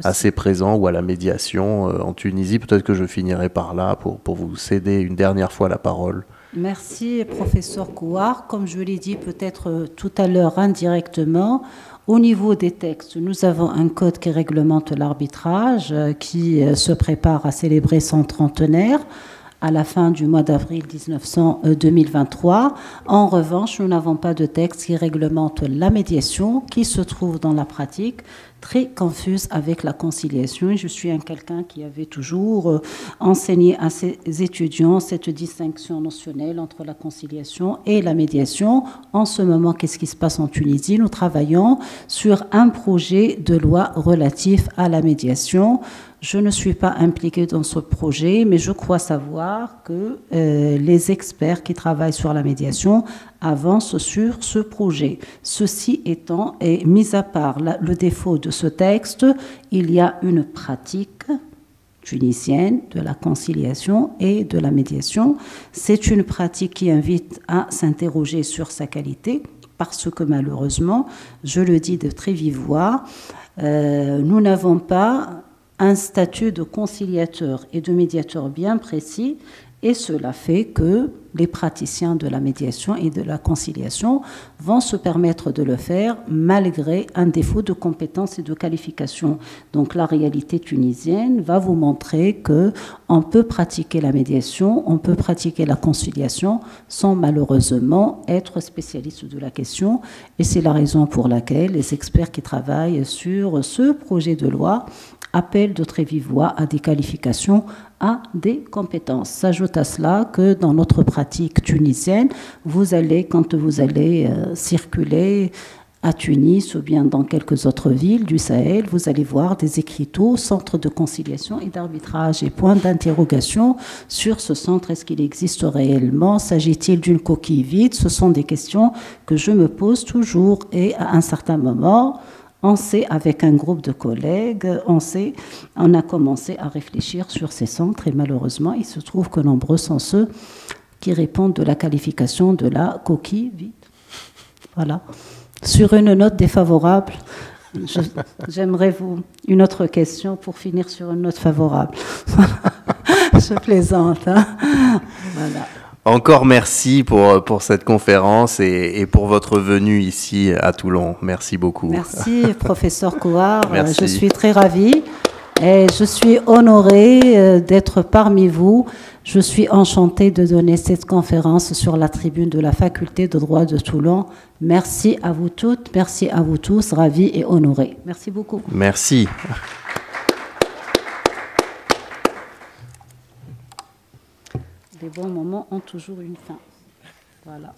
assez présent, ou à la médiation en Tunisie. Peut-être que je finirai par là pour vous céder une dernière fois la parole. Merci, professeur Kouar. Comme je l'ai dit peut-être tout à l'heure indirectement, au niveau des textes, nous avons un code qui réglemente l'arbitrage, qui se prépare à célébrer son trentenaire à la fin du mois d'avril 2023. En revanche, nous n'avons pas de texte qui réglemente la médiation, qui se trouve dans la pratique très confuse avec la conciliation. Je suis quelqu'un qui avait toujours enseigné à ses étudiants cette distinction notionnelle entre la conciliation et la médiation. En ce moment, qu'est-ce qui se passe en Tunisie? Nous travaillons sur un projet de loi relatif à la médiation. Je ne suis pas impliquée dans ce projet, mais je crois savoir que les experts qui travaillent sur la médiation avancent sur ce projet. Ceci étant, et mis à part le défaut de ce texte, il y a une pratique tunisienne de la conciliation et de la médiation. C'est une pratique qui invite à s'interroger sur sa qualité, parce que malheureusement, je le dis de très vive voix, nous n'avons pas un statut de conciliateur et de médiateur bien précis, et cela fait que les praticiens de la médiation et de la conciliation vont se permettre de le faire malgré un défaut de compétences et de qualification. Donc la réalité tunisienne va vous montrer qu'on peut pratiquer la médiation, on peut pratiquer la conciliation sans malheureusement être spécialiste de la question, et c'est la raison pour laquelle les experts qui travaillent sur ce projet de loi appellent de très vive voix à des qualifications, à des compétences. S'ajoute à cela que dans notre pratique tunisienne, quand vous allez circuler à Tunis ou bien dans quelques autres villes du Sahel, vous allez voir des écriteaux, centre de conciliation et d'arbitrage, et point d'interrogation sur ce centre. Est-ce qu'il existe réellement? S'agit-il d'une coquille vide? Ce sont des questions que je me pose toujours, et à un certain moment, on sait, avec un groupe de collègues, on a commencé à réfléchir sur ces centres, et malheureusement, il se trouve que nombreux sont ceux qui répondent de la qualification de la coquille vide. Voilà. Sur une note défavorable, j'aimerais une autre question pour finir sur une note favorable. Je plaisante. Hein. Voilà. Encore merci pour cette conférence et pour votre venue ici à Toulon. Merci beaucoup. Merci, professeur Kouar. Merci. Je suis très ravie et je suis honorée d'être parmi vous. Je suis enchantée de donner cette conférence sur la tribune de la faculté de droit de Toulon. Merci à vous toutes, merci à vous tous, ravie et honorée. Merci beaucoup. Merci. les bons moments ont toujours une fin. Voilà.